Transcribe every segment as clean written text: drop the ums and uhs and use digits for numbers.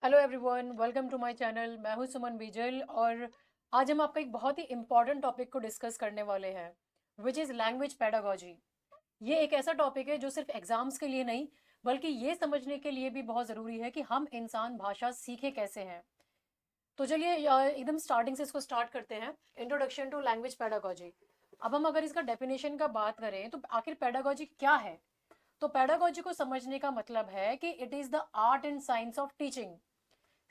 Hello everyone, welcome to my channel. मैं हूं सुमन बीजल और आज हम आपका एक बहुत ही इम्पॉर्टेंट टॉपिक को डिस्कस करने वाले हैं, विच इज़ लैंग्वेज पेडागोजी। ये एक ऐसा टॉपिक है जो सिर्फ एग्जाम्स के लिए नहीं बल्कि ये समझने के लिए भी बहुत ज़रूरी है कि हम इंसान भाषा सीखे कैसे हैं। तो चलिए एकदम स्टार्टिंग से इसको स्टार्ट करते हैं। Introduction to language pedagogy. अब हम अगर इसका डेफिनेशन का बात करें तो आखिर पेडागोजी क्या है। तो पेडागोजी को समझने का मतलब है कि it is the art and science of teaching.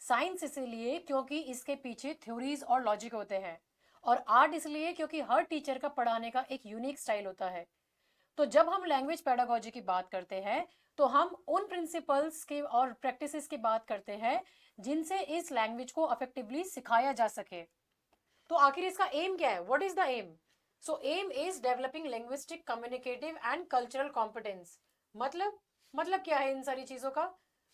Science इसलिए क्योंकि इसके पीछे थ्योरीज और लॉजिक होते हैं, और आर्ट इसलिए क्योंकि हर टीचर का पढ़ाने का एक यूनिक स्टाइल होता है। तो जब हम लैंग्वेज पेडागोजी की बात करते हैं तो हम उन प्रिंसिपल्स के और प्रैक्टिसेस की बात करते हैं जिनसे इस लैंग्वेज को अफेक्टिवली सिखाया जा सके। तो आखिर इसका एम क्या है? What is the aim? So aim is developing linguistic, communicative and cultural competence. मतलब क्या है इन सारी चीजों का?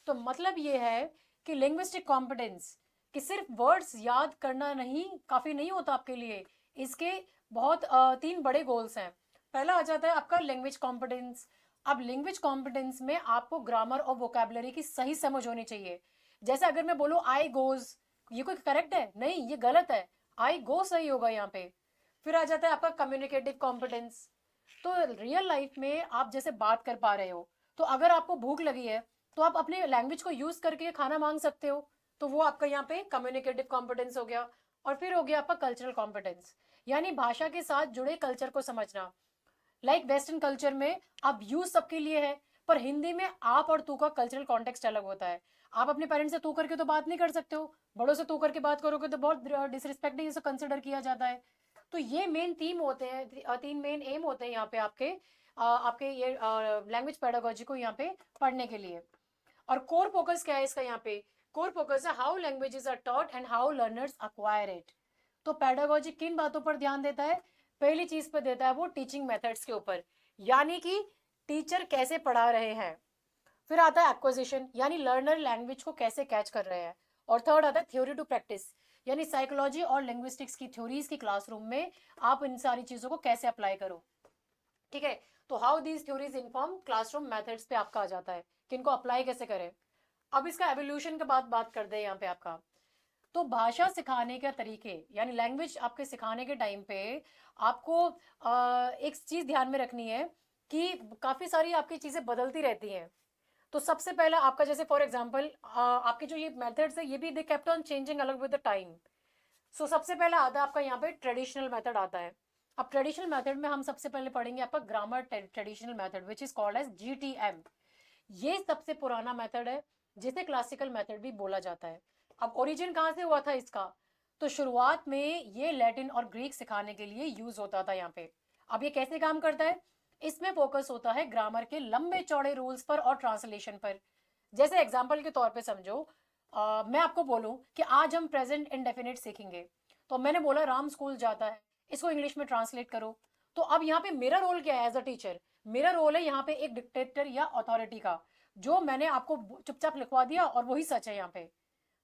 तो मतलब ये है कि लिंग्विस्टिक कॉम्पिटेंस, कि सिर्फ वर्ड्स याद करना नहीं काफी नहीं होता आपके लिए। इसके बहुत तीन बड़े गोल्स हैं। पहला आ जाता है आपका लैंग्वेज कॉम्पिटेंस। अब लैंग्वेज कॉम्पिटेंस में आपको ग्रामर और वोकेबलरी की सही समझ होनी चाहिए। जैसे अगर मैं बोलूँ आई गोज, ये कोई करेक्ट है? नहीं, ये गलत है। आई गो सही होगा यहाँ पे। फिर आ जाता है आपका कम्युनिकेटिव कॉम्पिटेंस। तो रियल लाइफ में आप जैसे बात कर पा रहे हो, तो अगर आपको भूख लगी है तो आप अपने लैंग्वेज को यूज करके खाना मांग सकते हो। तो वो आपका यहाँ पे कम्युनिकेटिव कॉम्पिटेंस हो गया। और फिर हो गया आपका कल्चरल कॉम्पिटेंस, यानी भाषा के साथ जुड़े कल्चर को समझना। लाइक वेस्टर्न कल्चर में आप यूज सबके लिए है, पर हिंदी में आप और तू का कल्चरल कॉन्टेक्स्ट अलग होता है। आप अपने पेरेंट्स से तू करके तो बात नहीं कर सकते हो, बड़ों से तू करके बात करोगे तो बहुत डिसरिस्पेक्टिंग से कंसिडर किया जाता है। तो ये मेन थीम होते हैं, तीन मेन एम होते हैं यहाँ पे आपके आपके ये लैंग्वेज पेडागोजी को यहाँ पे पढ़ने के लिए। और कोर फोकस क्या है इसका? यहाँ पे कोर फोकस है how languages are taught and how learners acquire it. तो पेडागोजी किन बातों पर ध्यान देता है? पहली चीज पर देता है वो टीचिंग मेथड्स के ऊपर, यानी कि टीचर कैसे पढ़ा रहे हैं। फिर आता है एक्विजिशन, यानी लर्नर लैंग्वेज को कैसे कैच कर रहे हैं। और थर्ड आता है थ्योरी टू प्रैक्टिस, यानी साइकोलॉजी और लिंग्विस्टिक्स की थ्योरीज की क्लासरूम में आप इन सारी चीजों को कैसे अप्लाई करो। ठीक है। तो how these theories inform classroom methods पे आपका आ जाता है कि इनको अप्लाई कैसे करें। अब इसका एवोल्यूशन के बाद बात करते हैं यहाँ पे आपका। तो भाषा सिखाने के तरीके, यानी लैंग्वेज आपके सिखाने के टाइम पे आपको एक चीज ध्यान में रखनी है कि काफी सारी आपकी चीजें बदलती रहती हैं। तो सबसे पहला आपका, जैसे फॉर एग्जांपल आपके जो ये मेथड्स है ये भी दे केप्ट ऑन चेंजिंग अलग विद द टाइम। सो सबसे पहला आता है आपका यहाँ पे ट्रेडिशनल मेथड आता है। अब ट्रेडिशनल मेथड में हम सबसे पहले पढ़ेंगे आपका grammar traditional method which is called as GTM। ये सबसे पुराना मेथड है जिसे क्लासिकल मेथड भी बोला जाता है। अब ओरिजिन कहाँ से हुआ था इसका? तो शुरुआत में ये लैटिन और ग्रीक सिखाने के लिए यूज होता था यहाँ पे। अब ये कैसे काम करता है? इसमें फोकस होता है ग्रामर के लंबे चौड़े रूल्स पर और ट्रांसलेशन पर। जैसे एग्जाम्पल के तौर पे समझो, मैं आपको बोलूं कि आज हम प्रेजेंट इंडेफिनिट सीखेंगे। तो मैंने बोला राम स्कूल जाता है, इसको इंग्लिश में ट्रांसलेट करो। तो अब यहाँ पे मेरा रोल क्या है एज अ टीचर? मेरा रोल है यहाँ पे एक डिक्टेटर या अथॉरिटी का, जो मैंने आपको चुपचाप लिखवा दिया और वही सच है यहाँ पे।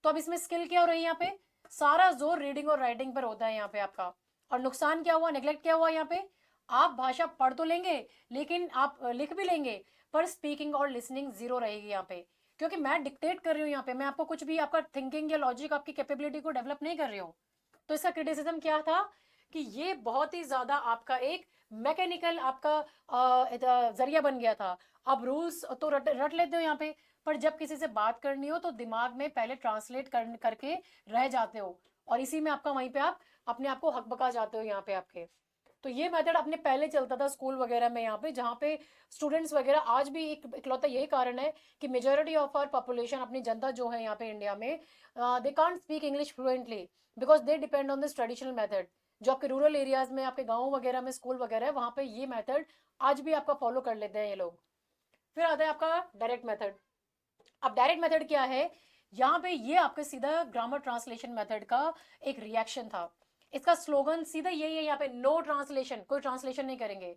तो अब इसमें स्किल क्या हो रही है? यहाँ पे सारा जोर रीडिंग और राइटिंग पर होता है यहाँ पे आपका। और नुकसान क्या हुआ, नेग्लेक्ट क्या हुआ यहाँ पे? आप भाषा पढ़ तो लेंगे, लेकिन आप लिख भी लेंगे, पर स्पीकिंग और लिसनिंग जीरो रहेगी यहाँ पे। क्योंकि मैं डिक्टेट कर रही हूँ यहाँ पे, मैं आपको कुछ भी आपका थिंकिंग या लॉजिक आपकी कैपेबिलिटी को डेवलप नहीं कर रही हूँ। तो इसका क्रिटिसिज्म क्या था कि ये बहुत ही ज्यादा आपका एक मैकेनिकल आपका जरिया बन गया था। अब रूल्स तो रट लेते हो यहाँ पे, पर जब किसी से बात करनी हो तो दिमाग में पहले ट्रांसलेट करके रह जाते हो, और इसी में आपका वहीं पे आप अपने आप को हकबका जाते हो यहाँ पे आपके। तो ये मेथड अपने पहले चलता था स्कूल वगैरह में यहाँ पे, जहाँ पे स्टूडेंट्स वगैरह आज भी एक इकलौता यही कारण है कि मेजोरिटी ऑफ आवर पॉपुलेशन, अपनी जनता जो है यहाँ पे इंडिया में, they can't speak English fluently because they depend on this traditional method. जो आपके रूरल एरियाज में, आपके गाँव वगैरह में स्कूल वगैरह है, वहाँ पे ये मेथड आज भी आपका फॉलो कर लेते हैं ये लोग। फिर आता है आपका डायरेक्ट मेथड। अब डायरेक्ट मेथड क्या है? यहाँ पे ये आपके सीधा ग्रामर ट्रांसलेशन मेथड का एक रिएक्शन था। इसका स्लोगन सीधा यही है यहाँ पे, नो ट्रांसलेशन, कोई ट्रांसलेशन नहीं करेंगे।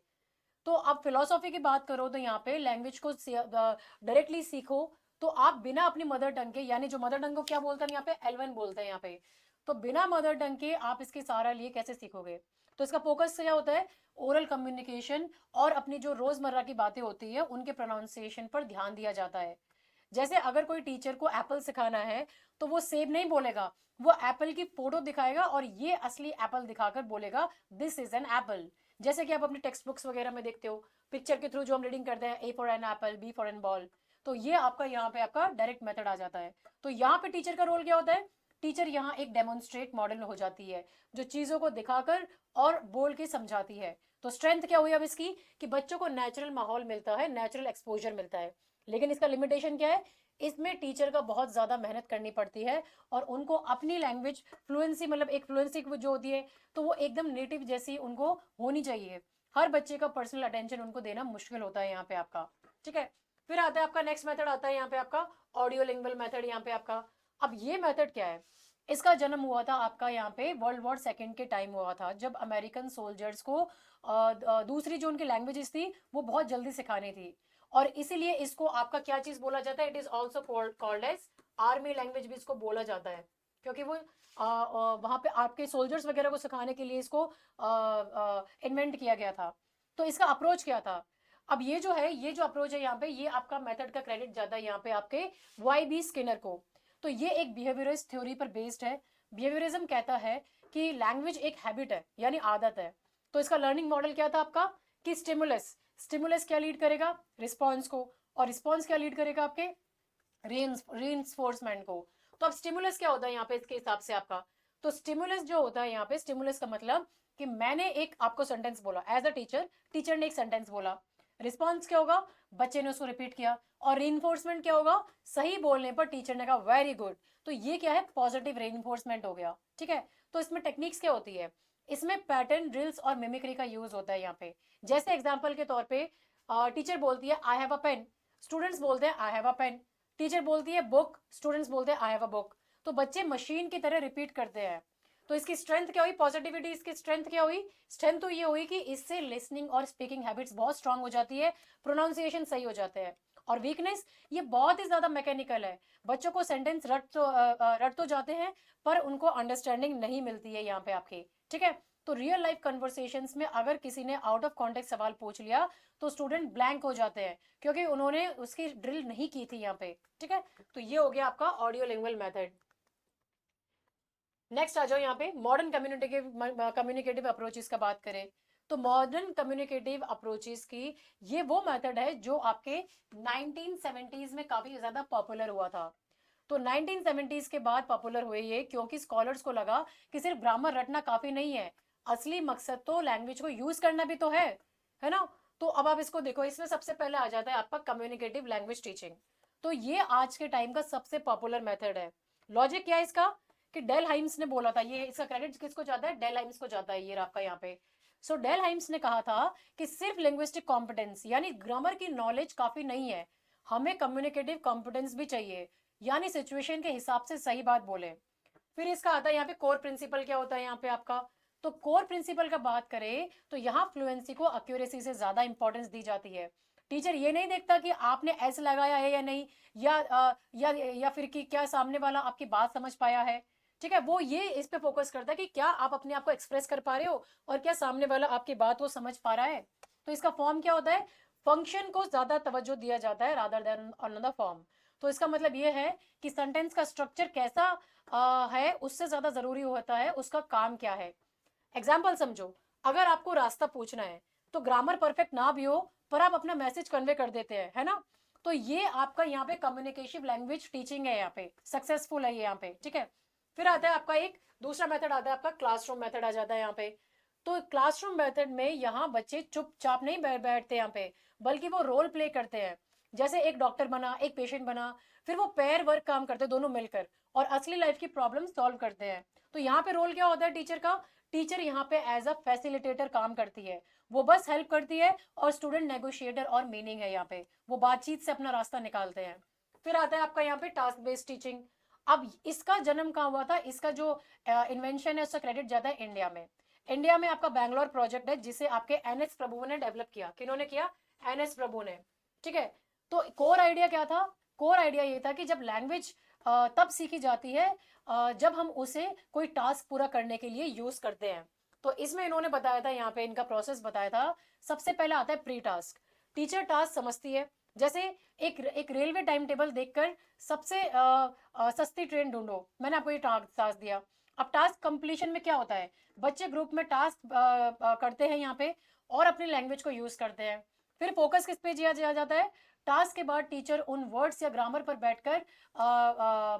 तो अब फिलोसॉफी की बात करो तो यहाँ पे लैंग्वेज को डायरेक्टली सीखो। तो आप बिना अपनी मदर टंग के, यानी जो मदर टंग को क्या बोलते हैं यहाँ पे, L1 बोलते हैं यहाँ पे। तो बिना मदर टंग के आप इसके सहारा लिए कैसे सीखोगे? तो इसका फोकस क्या होता है? ओरल कम्युनिकेशन और अपनी जो रोजमर्रा की बातें होती है उनके प्रोनाउंसिएशन पर ध्यान दिया जाता है। जैसे अगर कोई टीचर को एप्पल सिखाना है तो वो सेब नहीं बोलेगा, वो एप्पल की फोटो दिखाएगा और ये असली एप्पल दिखाकर बोलेगा दिस इज एन एप्पल। जैसे कि आप अपने टेक्स्ट बुक्स वगैरह में देखते हो, पिक्चर के थ्रू जो हम रीडिंग करते हैं, A for an apple, B for an ball. तो ये आपका यहाँ पे आपका डायरेक्ट मेथड आ जाता है। तो यहाँ पे टीचर का रोल क्या होता है? टीचर यहाँ एक डेमोन्स्ट्रेट मॉडल हो जाती है, जो चीजों को दिखाकर और बोल के समझाती है। तो स्ट्रेंथ क्या हुई अब इसकी, कि बच्चों को नेचुरल माहौल मिलता है, नेचुरल एक्सपोजर मिलता है। लेकिन इसका लिमिटेशन क्या है? इसमें टीचर का बहुत ज़्यादा मेहनत करनी पड़ती है और उनको अपनी लैंग्वेज फ्लुएंसी, मतलब एक फ्लुएंसी जो होती है तो वो एकदम नेटिव जैसी उनको होनी चाहिए। हर बच्चे का पर्सनल अटेंशन उनको देना मुश्किल होता है यहाँ पे आपका। ठीक है, फिर आता है आपका नेक्स्ट मेथड, आता है यहाँ पे आपका ऑडियो लिंगुअल मेथड। यहाँ पे आपका अब ये मेथड क्या है? इसका जन्म हुआ था आपका यहाँ पे वर्ल्ड वॉर सेकेंड के टाइम हुआ था, जब अमेरिकन सोल्जर्स को दूसरी जो उनकी लैंग्वेजेस थी वो बहुत जल्दी सिखानी थी। और इसीलिए इसको आपका क्या चीज बोला जाता है? It is also called as army language भी इसको बोला जाता है, क्योंकि वो वहां पे आपके सोल्जर्स वगैरह को सिखाने के लिए इसको इन्वेंट किया गया था। तो इसका अप्रोच क्या था? अब ये जो है, ये जो अप्रोच है यहाँ पे, ये आपका मेथड का क्रेडिट जाता है यहाँ पे आपके वाई बी स्किनर को। तो ये एक बिहेवियरिस्ट थ्योरी पर बेस्ड है। बिहेवियरिज्म कहता है कि लैंग्वेज एक हैबिट है, यानी आदत है। तो इसका लर्निंग मॉडल क्या था आपका, कि स्टिमुलस, स्टिमुलस क्या लीड करेगा? रिस्पॉन्स को। और रिस्पॉन्स क्या लीड करेगा? आपके रीइंफोर्समेंट को। तो अब स्टिमुलस क्या होता है यहाँ पे इसके हिसाब से आपका? तो स्टिमुलस जो होता है यहाँ पे, स्टिमुलस का मतलब कि मैंने एक आपको सेंटेंस बोला एज अ टीचर, टीचर ने एक सेंटेंस बोला, रिस्पॉन्स क्या होगा? बच्चे ने उसको रिपीट किया। और रीइंफोर्समेंट क्या होगा? सही बोलने पर टीचर ने कहा वेरी गुड। तो ये क्या है? पॉजिटिव रीइंफोर्समेंट हो गया। ठीक है, तो इसमें टेक्निक्स क्या होती है? इसमें पैटर्न, ड्रिल्स और मिमिक्री का यूज होता है यहाँ पे। जैसे एग्जाम्पल के तौर पे टीचर बोलती है I have a pen, students बोलते हैं I have a pen. Teacher बोलती है बुक, स्टूडेंट्स बोलते हैं आई हैव अ बुक। तो बच्चे मशीन की तरह रिपीट करते हैं। तो इसकी स्ट्रेंथ क्या हुई? पॉजिटिविटी। इसकी स्ट्रेंथ क्या हुई? स्ट्रेंथ तो ये हुई कि इससे लिसनिंग और स्पीकिंग हैबिट्स बहुत स्ट्रांग हो जाती है, प्रोनाउंसिएशन सही हो जाते हैं। और वीकनेस, ये बहुत ही ज्यादा मैकेनिकल है। बच्चों को सेंटेंस रट तो जाते हैं, पर उनको अंडरस्टैंडिंग नहीं मिलती है यहाँ पे आपकी। ठीक है, तो रियल लाइफ कन्वर्सेशंस में अगर किसी ने आउट ऑफ कॉन्टेक्स्ट सवाल पूछ लिया तो स्टूडेंट ब्लैंक हो जाते हैं, क्योंकि उन्होंने उसकी ड्रिल नहीं की थी यहाँ पे। ठीक है, तो ये हो गया आपका ऑडियो लिंगुअल मेथड। नेक्स्ट आ जाओ यहाँ पे मॉडर्न कम्युनिकेटिव अप्रोचेस का बात करें तो मॉडर्न कम्युनिकेटिव अप्रोचेस की ये वो मेथड है जो आपके 1970s में काफी ज्यादा पॉपुलर हुआ था। तो 1970s के बाद पॉपुलर हुए ये, क्योंकि स्कॉलर्स को लगा कि सिर्फ ग्रामर रटना काफी नहीं है, असली मकसद तो लैंग्वेज को यूज करना भी तो है ना। तो अब आप इसको देखो, इसमें सबसे पहले आ जाता है आपका कम्युनिकेटिव लैंग्वेज टीचिंग। तो ये आज के टाइम का सबसे पॉपुलर मेथड है। लॉजिक क्या है इसका, कि डेल हाइम्स ने बोला था, ये इसका क्रेडिट किसको जाता है? डेल हाइम्स को जाता है ये आपका यहाँ पे। सो डेल हाइम्स ने कहा था कि सिर्फ लिंग्विस्टिक कॉम्पिटेंस यानी ग्रामर की नॉलेज काफी नहीं है, हमें कम्युनिकेटिव कॉम्पिटेंस भी चाहिए, यानी सिचुएशन के हिसाब से सही बात बोले। फिर इसका आता है यहाँ पे कोर प्रिंसिपल क्या होता है यहाँ पे आपका। तो कोर प्रिंसिपल का बात करें तो यहाँ फ्लुएंसी को एक्यूरेसी से ज्यादा इंपॉर्टेंस दी जाती है। टीचर ये नहीं देखता कि आपने एस लगाया है या नहीं, या फिर कि क्या सामने वाला आपकी बात समझ पाया है। ठीक है, वो ये इस पे फोकस करता है कि क्या आप अपने आप को एक्सप्रेस कर पा रहे हो और क्या सामने वाला आपकी बात को समझ पा रहा है। तो इसका फॉर्म क्या होता है? फंक्शन को ज्यादा तवज्जो दिया जाता है रादर देन अनदर फॉर्म। तो इसका मतलब ये है कि सेंटेंस का स्ट्रक्चर कैसा है उससे ज्यादा जरूरी होता है उसका काम क्या है। एग्जाम्पल समझो, अगर आपको रास्ता पूछना है तो ग्रामर परफेक्ट ना भी हो पर आप अपना मैसेज कन्वे कर देते हैं, है ना। तो ये आपका यहाँ पे कम्युनिकेशन लैंग्वेज टीचिंग है, यहाँ पे सक्सेसफुल है ये यहाँ पे। ठीक है, फिर आता है आपका एक दूसरा मेथड आता है आपका क्लासरूम मेथड आ जाता है यहाँ पे। तो क्लासरूम मेथड में यहाँ बच्चे चुपचाप नहीं बैठते यहाँ पे, बल्कि वो रोल प्ले करते हैं। जैसे एक डॉक्टर बना, एक पेशेंट बना, फिर वो पेयर वर्क काम करते हैं दोनों मिलकर और असली लाइफ की प्रॉब्लम सॉल्व करते हैं। तो यहाँ पे रोल क्या होता है टीचर का? टीचर यहाँ पे एज अ फैसिलिटेटर काम करती है, वो बस हेल्प करती है और स्टूडेंट नेगोशिएटर और मीनिंग है यहाँ पे, वो बातचीत से अपना रास्ता निकालते हैं। फिर आता है आपका यहाँ पे टास्क बेस्ड टीचिंग। अब इसका जन्म कहाँ हुआ था? इसका जो इन्वेंशन है उसका क्रेडिट जाता है इंडिया में। इंडिया में आपका बैंगलोर प्रोजेक्ट है जिसे आपके एनएस प्रभु ने डेवलप किया। किन्होंने किया? एनएस प्रभु ने। ठीक है, तो कोर आइडिया क्या था? कोर आइडिया ये था कि जब लैंग्वेज तब सीखी जाती है जब हम उसे कोई टास्क पूरा करने के लिए यूज करते हैं। तो इसमें इन्होंने बताया था, यहाँ पे इनका प्रोसेस बताया था। सबसे पहले आता है प्री टास्क। टीचर टास्क समझती है, जैसे एक रेलवे टाइम टेबल देखकर सबसे सस्ती ट्रेन ढूंढो, मैंने आपको ये टास्क दिया। अब टास्क कंप्लीशन में क्या होता है, बच्चे ग्रुप में टास्क करते हैं यहाँ पे और अपनी लैंग्वेज को यूज करते हैं। फिर फोकस किस पे दिया जाता है, टास्क के बाद टीचर उन वर्ड्स या ग्रामर पर बैठकर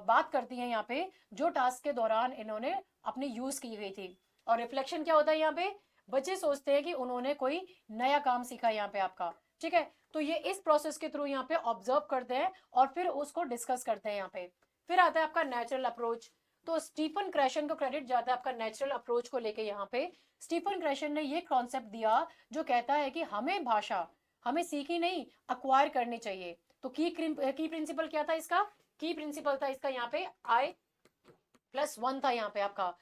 बात करती है यहाँ पे जो टास्क के दौरान इन्होंने अपनी यूज की गई थी। और रिफ्लेक्शन क्या होता है यहाँ पे, बच्चे सोचते हैं कि उन्होंने कोई नया काम सीखा यहाँ पे आपका, ठीक है। तो ये इस प्रोसेस के थ्रू यहाँ पे ऑब्जर्व करते हैं और फिर उसको डिस्कस करते हैं यहाँ पे। फिर आता है आपका नेचुरल अप्रोच। तो स्टीफन क्रैशन को क्रेडिट जाता है आपका नेचुरल अप्रोच को लेके यहाँ पे। स्टीफन क्रैशन ने ये कॉन्सेप्ट दिया जो कहता है कि हमें भाषा हमें सीखी नहीं, अक्वायर करनी चाहिए। तो की प्रिंसिपल क्या था इसका, की प्रिंसिपल था इसका यहाँ पे I+1 था यहाँ पे आपका।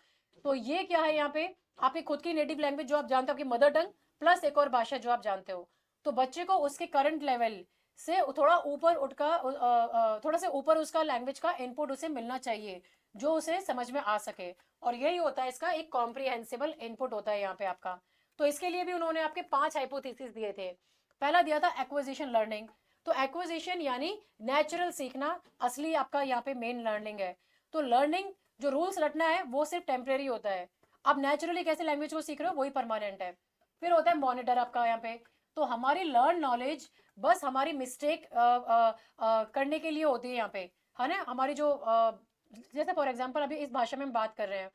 तो ये क्या है यहाँ पे, आपकी खुद की नेटिव लैंग्वेज जो आप जानते हो, आपकी मदर टंग प्लस एक और भाषा जो आप जानते हो। तो बच्चे को उसके करंट लेवल से थोड़ा ऊपर उठकर थोड़ा सा ऊपर उसका लैंग्वेज का इनपुट उसे मिलना चाहिए जो उसे समझ में आ सके। और यही होता है इसका एक कॉम्प्रिहेंसिबल इनपुट होता है यहाँ पे आपका। तो इसके लिए भी उन्होंने आपके 5 हाइपोथेसिस दिए थे। पहला दिया था एक्विजिशन लर्निंग। तो एक्विजिशन यानी नेचुरल सीखना, असली आपका यहाँ पे मेन लर्निंग है। तो लर्निंग जो रूल्स रटना है वो सिर्फ टेम्परेरी होता है, आप नेचुरली कैसे लैंग्वेज को सीख रहे हो वही परमानेंट है। फिर होता है मॉनिटर आपका यहाँ पे। तो हमारी लर्न नॉलेज बस हमारी मिस्टेक करने के लिए होती है यहाँ पे, है ना। हमारी जो जैसे फॉर एग्जांपल अभी इस भाषा में हम बात कर रहे हैं,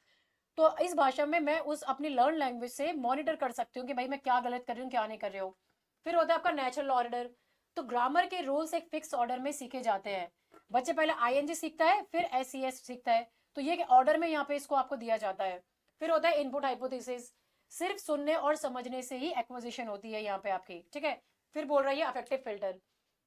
तो इस भाषा में मैं उस अपनी लर्न लैंग्वेज से मॉनिटर कर सकती हूँ कि भाई मैं क्या गलत कर रही हूँ क्या नहीं कर रही हूँ। फिर होता है आपका नेचुरल ऑर्डर। तो ग्रामर के रूल्स एक फिक्स ऑर्डर में सीखे जाते हैं। बच्चे पहले ING सीखता है फिर SES सीखता है, तो ये ऑर्डर में यहाँ पे इसको आपको दिया जाता है। फिर होता है इनपुट हाइपोथेसिस, सिर्फ सुनने और समझने से ही एक्विजिशन होती है यहाँ पे आपकी, ठीक है। फिर बोल रहा है अफेक्टिव फिल्टर।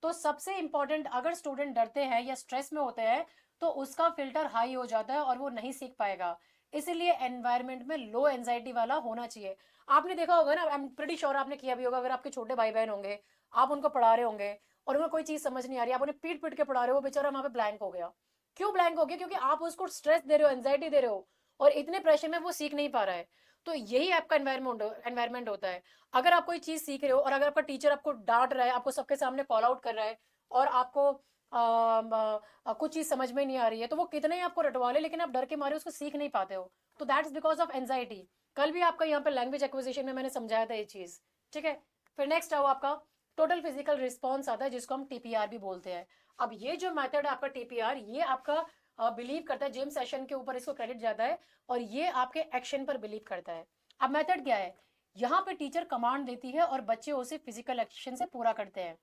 तो सबसे इंपॉर्टेंट, अगर स्टूडेंट डरते हैं या स्ट्रेस में होते हैं तो उसका फिल्टर हाई हो जाता है और वो नहीं सीख पाएगा। इसीलिए एनवायरमेंट में लो एंजाइटी वाला होना चाहिए। आपने देखा होगा ना, आई एम प्रीटी श्योर आपने किया भी होगा, अगर आपके छोटे भाई बहन होंगे, आप उनको पढ़ा रहे होंगे और उन्हें कोई चीज समझ नहीं आ रही, आप उन्हें पीट पीट के पढ़ा रहे हो, बेचारा वहां पे ब्लैंक हो गया। क्यों ब्लैंक हो गया, क्योंकि आप उसको स्ट्रेस दे रहे हो, एंजाइटी दे रहे हो और इतने प्रेशर में वो सीख नहीं पा रहा है। तो यही आपका एनवायरमेंट होता है। अगर आप कोई चीज सीख रहे हो और अगर आपका टीचर आपको डांट रहा है, आपको सबके सामने कॉल आउट कर रहा है और आपको कुछ चीज समझ में नहीं आ रही है, तो वो कितने ही आपको रटवा ले लेकिन आप डर के मारे उसको सीख नहीं पाते हो। तो दैट्स बिकॉज ऑफ एंजाइटी। कल भी आपका यहाँ पे लैंग्वेज एक्विजिशन में मैंने समझाया था ये चीज, ठीक है। फिर नेक्स्ट आओ आपका टोटल फिजिकल रिस्पॉन्स आता है जिसको हम TPR भी बोलते हैं। अब ये जो मेथड है आपका TPR, ये आपका बिलीव करता है जिम सेशन के ऊपर, इसको क्रेडिट जाता है और ये आपके एक्शन पर बिलीव करता है। अब मेथड क्या है, यहाँ पे टीचर कमांड देती है और बच्चे उसे फिजिकल एक्शन से पूरा करते हैं।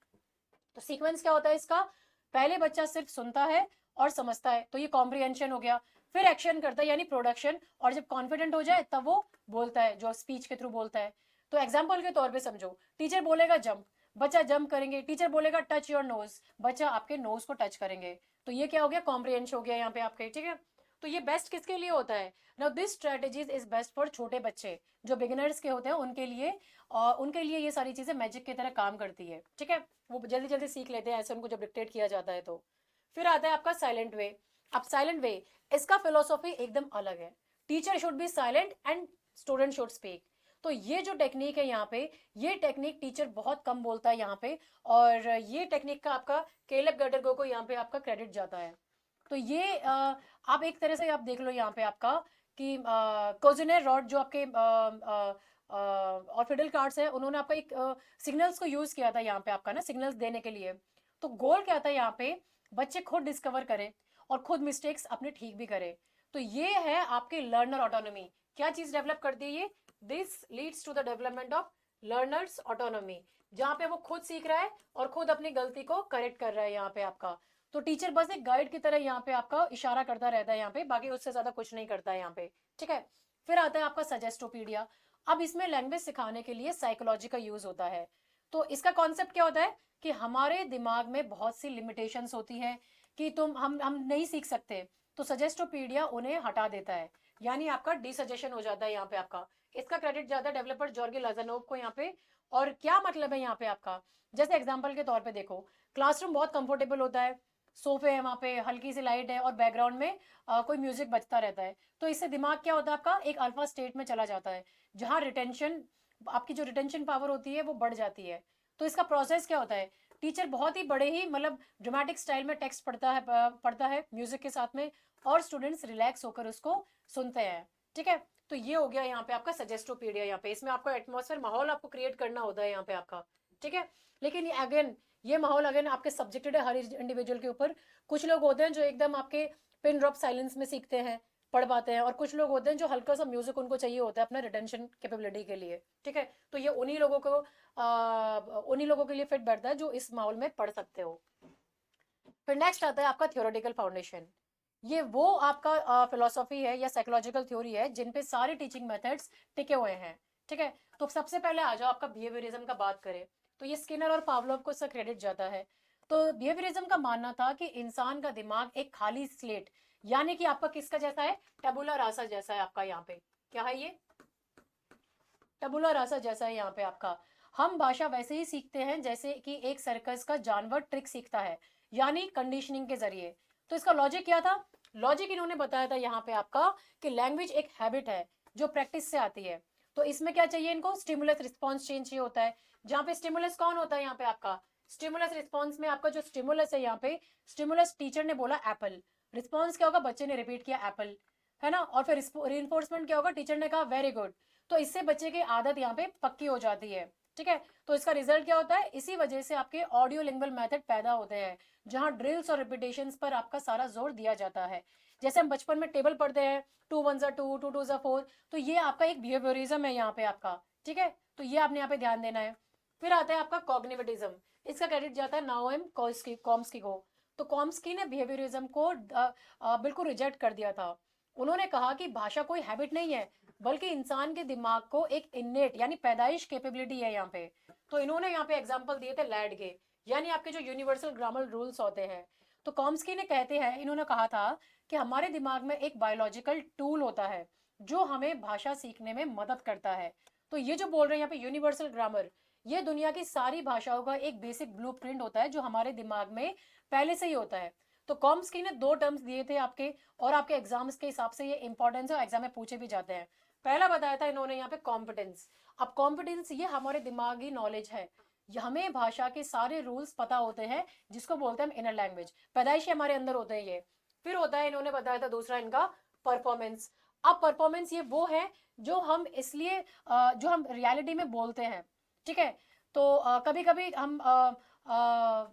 तो सीक्वेंस क्या होता है इसका, पहले बच्चा सिर्फ सुनता है और समझता है, तो ये कॉम्प्रिहेंशन हो गया। फिर एक्शन करता है यानी प्रोडक्शन, और जब कॉन्फिडेंट हो जाए तब वो बोलता है, जो स्पीच के थ्रू बोलता है। तो एग्जाम्पल के तौर पे समझो, टीचर बोलेगा जंप, बच्चा जंप करेंगे। टीचर बोलेगा टच योर नोज, बच्चा आपके नोज को टच करेंगे। तो ये क्या हो गया, कॉम्प्रिहेंशन हो गया यहाँ पे आपके, ठीक है। तो ये बेस्ट किसके लिए होता है, now this strategies is best for छोटे बच्चे जो बिगिनर्स के होते हैं उनके लिए, और उनके लिए ये सारी चीजें मैजिक की तरह काम करती है, ठीक है। वो जल्दी जल्दी सीख लेते हैं ऐसे उनको जब डिक्टेट किया जाता है तो। फिर आता है आपका साइलेंट वे। अब साइलेंट वे, इसका फिलोसॉफी एकदम अलग है। Teacher should be silent and student should speak. तो ये जो टेक्निक है यहाँ पे, ये टेक्निक टीचर बहुत कम बोलता है यहाँ पे, और ये टेक्निक का आपका केलेब गटरगो को यहाँ पे आपका क्रेडिट जाता है। तो ये आप एक तरह से आप देख लो यहाँ पे आपका कि कोजिनेर रॉड जो आपके और फिडल कार्ड्स है, उन्होंने आपका एक सिग्नल्स को यूज किया था यहाँ पे आपका ना, सिग्नल्स देने के लिए। तो गोल क्या था यहाँ पे, बच्चे खुद डिस्कवर करें और खुद मिस्टेक्स अपने ठीक भी करें। तो ये है आपके लर्नर ऑटोनॉमी। क्या चीज डेवलप करती है ये, this leads to the development of learners autonomy, जहाँ पे वो खुद सीख रहा है और खुद अपनी गलती को करेक्ट कर रहा है यहाँ पे आपका। तो टीचर बस एक गाइड की तरह यहाँ पे आपका इशारा करता रहता है यहाँ पे, बाकी उससे ज्यादा कुछ नहीं करता है यहाँ पे, ठीक है। फिर आता है आपका सजेस्टोपीडिया। अब इसमें लैंग्वेज सिखाने के लिए साइकोलॉजी का यूज होता है। तो इसका कॉन्सेप्ट क्या होता है कि हमारे दिमाग में बहुत सी लिमिटेशंस होती हैं कि हम नहीं सीख सकते, तो सजेस्टोपीडिया उन्हें हटा देता है, यानी आपका डिसजेशन हो जाता है यहाँ पे आपका। इसका क्रेडिट ज्यादा डेवलपर जॉर्गे लाजानोव को यहाँ पे। और क्या मतलब है यहाँ पे आपका, जैसे एग्जाम्पल के तौर पे देखो, क्लासरूम बहुत कंफर्टेबल होता है, सोफे है वहाँ पे, हल्की सी लाइट है और बैकग्राउंड में कोई म्यूजिक बजता रहता है। तो इससे दिमाग क्या होता है आपका, एक अल्फा स्टेट में चला जाता है, जहाँ रिटेंशन, आपकी जो रिटेंशन पावर होती है वो बढ़ जाती है। तो इसका प्रोसेस क्या होता है, टीचर बहुत ही बड़े ही मतलब ड्रामेटिक स्टाइल में टेक्स्ट पढ़ता है म्यूजिक के साथ में, और स्टूडेंट्स रिलैक्स होकर उसको सुनते हैं। ठीक है, तो ये हो गया यहाँ पे आपका सजेस्टोपीडिया। यहाँ पे इसमें आपको एटमॉस्फेयर, माहौल आपको क्रिएट करना होता है यहाँ पे आपका। ठीक है, लेकिन ये अगेन, ये माहौल अगेन आपके सब्जेक्टेड है हर इंडिविजुअल के ऊपर। कुछ लोग होते हैं जो एकदम आपके पिन ड्रॉप साइलेंस में सीखते हैं, पढ़ पाते हैं, और कुछ लोग होते हैं जो हल्का सा म्यूजिक उनको चाहिए होता है अपना रिटेंशन कैपेबिलिटी के लिए। ठीक है, तो ये उन्हीं लोगों के लिए फिट बैठता है जो इस माहौल में पढ़ सकते हो। फिर नेक्स्ट आता है आपका थियोरेटिकल फाउंडेशन। ये वो आपका फिलोसॉफी है या साइकोलॉजिकल थ्योरी है जिन पे सारे टीचिंग मेथड्स टिके हुए हैं। ठीक है, तो सबसे पहले आ जाओ आपका बिहेवियरिज्म का बात करें, तो ये स्किनर और पावलोव को इसका क्रेडिट जाता है। तो बिहेवियरिज्म का मानना था कि इंसान का दिमाग एक खाली स्लेट, यानी कि आपका किसका जैसा है, टबुला रासा जैसा है आपका। यहाँ पे क्या है, ये टबुला रासा जैसा है यहाँ पे आपका। हम भाषा वैसे ही सीखते हैं जैसे कि एक सर्कस का जानवर ट्रिक सीखता है, यानी कंडीशनिंग के जरिए। तो इसका लॉजिक क्या था, लॉजिक इन्होंने बताया था यहाँ पे आपका कि लैंग्वेज एक हैबिट है जो प्रैक्टिस से आती है। तो इसमें क्या चाहिए इनको, स्टिमुलस रिस्पॉन्स चेंज चाहिए होता है। जहाँ पे स्टिमुलस कौन होता है यहाँ पे आपका, स्टिमुलस रिस्पॉन्स में आपका जो स्टिमुलस है यहाँ पे, स्टिमुलस टीचर ने बोला एप्पल, रिस्पॉन्स क्या होगा, बच्चे ने रिपीट किया एप्पल, है ना, और फिर रीइंफोर्समेंट क्या होगा, टीचर ने कहा वेरी गुड। तो इससे बच्चे की आदत यहाँ पे पक्की हो जाती है। ठीक है, तो इसका रिजल्ट क्या होता है, इसी वजह से आपके ऑडियो लिंग्वल मेथड पैदा होते हैं, जहां ड्रिल्स और रिपीटेशंस पर आपका सारा जोर दिया जाता है। जैसे हम बचपन में टेबल पढ़ते हैं, 2 1 2 2 2 4, तो ये आपका एक बिहेवियरिज्म है यहाँ पे आपका। ठीक है, तो ये आपने यहाँ पे ध्यान देना है। फिर आता है आपका कॉग्निटिविज्म, इसका क्रेडिट जाता है नाओएम कॉम्स्की को। तो कॉम्स्की ने बिहेवियरिज्म को बिल्कुल रिजेक्ट कर दिया था। उन्होंने कहा कि भाषा कोई हैबिट नहीं है, बल्कि इंसान के दिमाग को एक इन्नेट यानी पैदाइश कैपेबिलिटी है यहाँ पे। तो इन्होंने यहाँ पे एग्जांपल दिए थे लैड के, यानी आपके जो यूनिवर्सल ग्रामर रूल्स होते हैं। तो कॉम्स्की ने कहते हैं, इन्होंने कहा था कि हमारे दिमाग में एक बायोलॉजिकल टूल होता है जो हमें भाषा सीखने में मदद करता है। तो ये जो बोल रहे हैं यहाँ पे यूनिवर्सल ग्रामर, ये दुनिया की सारी भाषाओं का एक बेसिक ब्लूप्रिंट होता है जो हमारे दिमाग में पहले से ही होता है। तो कॉम्स्की ने 2 टर्म्स दिए थे आपके, और आपके एग्जाम्स के हिसाब से ये इंपॉर्टेंस है, एग्जाम में पूछे भी जाते हैं। पहला बताया था इन्होंने यहाँ पे कॉम्पिटेंस। अब कॉम्पिटेंस ये हमारे दिमागी नॉलेज है, हमें भाषा के सारे रूल्स पता होते हैं, जिसको बोलते हैं हम इनर लैंग्वेज, पैदाइश हमारे अंदर होते हैं ये। फिर होता है, इन्होंने बताया था दूसरा इनका परफॉर्मेंस। अब परफॉर्मेंस ये वो है जो हम इसलिए जो हम रियलिटी में बोलते हैं। ठीक है, तो कभी कभी हम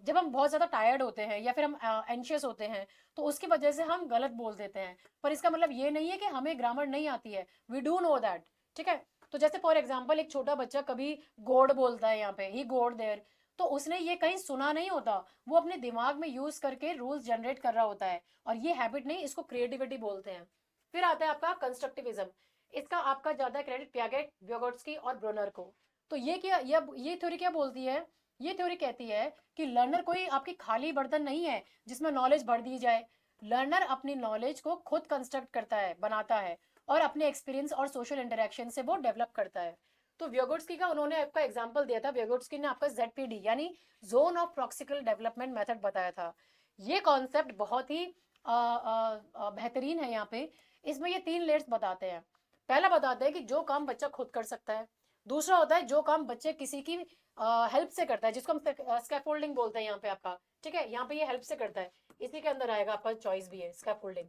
जब हम बहुत ज़्यादा टायर्ड होते हैं या फिर हम एंशियस होते हैं, तो उसकी वजह से हम गलत बोल देते हैं, पर इसका मतलब ये नहीं है कि हमें ग्रामर नहीं आती है, वी डू नो दैट। ठीक है, तो जैसे फॉर एग्जाम्पल एक छोटा बच्चा कभी गोड बोलता है, यहाँ पे ही गोड देयर, तो उसने ये कहीं सुना नहीं होता, वो अपने दिमाग में यूज करके रूल्स जनरेट कर रहा होता है, और ये हैबिट नहीं, इसको क्रिएटिविटी बोलते हैं। फिर आता है आपका कंस्ट्रक्टिविज्म, इसका आपका ज्यादा क्रेडिट पियागेट, व्यगोट्स्की और ब्रोनर को। तो ये क्या, ये थ्योरी क्या बोलती है, ये थ्योरी कहती है कि लर्नर कोई आपकी खाली बर्तन नहीं है जिसमें नॉलेज भर दी जाए। लर्नर अपनी नॉलेज को खुद कंस्ट्रक्ट करता है, बनाता है, और अपने एक्सपीरियंस और सोशल इंटरेक्शन से वो डेवलप करता है। तो व्यगोट्स्की का उन्होंने आपका एग्जांपल दिया था, व्यगोट्स्की ने आपका ZPD यानी जोन ऑफ प्रॉक्सिकल डेवलपमेंट मेथड बताया था। ये कॉन्सेप्ट बहुत ही बेहतरीन है यहाँ पे। इसमें ये 3 लेयर्स बताते हैं। पहला बताते हैं कि जो काम बच्चा खुद कर सकता है, दूसरा होता है जो काम बच्चे किसी की हेल्प से करता है, जिसको हम स्कैफोल्डिंग बोलते हैं यहाँ पे आपका। ठीक है, यहाँ पे ये हेल्प से करता है, इसी के अंदर आएगा आपका चॉइस भी है स्कैफोल्डिंग,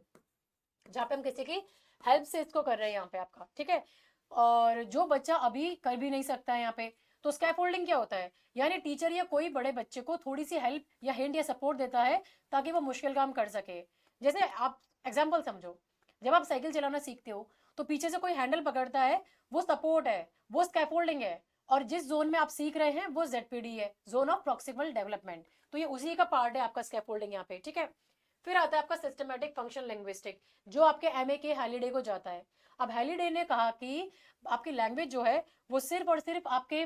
जहाँ पे हम किसी की हेल्प से इसको कर रहे हैं यहाँ पे आपका। ठीक है, और जो बच्चा अभी कर भी नहीं सकता है यहाँ पे, तो स्कैफोल्डिंग क्या होता है, यानी टीचर या कोई बड़े बच्चे को थोड़ी सी हेल्प या हिंट या सपोर्ट देता है ताकि वो मुश्किल काम कर सके। जैसे आप एग्जाम्पल समझो, जब आप साइकिल चलाना सीखते हो, तो पीछे से कोई हैंडल पकड़ता है, वो सपोर्ट है, वो स्कैफोल्डिंग है, और जिस जोन में आप सीख रहे हैं वो ZPD है, जोन ऑफ प्रॉक्सिमल डेवलपमेंट। तो ये उसी का पार्ट है आपका स्कैफोल्डिंग यहाँ पे। ठीक है, फिर आता है आपका सिस्टमेटिक फंक्शन लिंग्विस्टिक, जो आपके MA के हैलिडे को जाता है। अब हैलिडे ने कहा कि आपकी लैंग्वेज जो है वो सिर्फ और सिर्फ आपके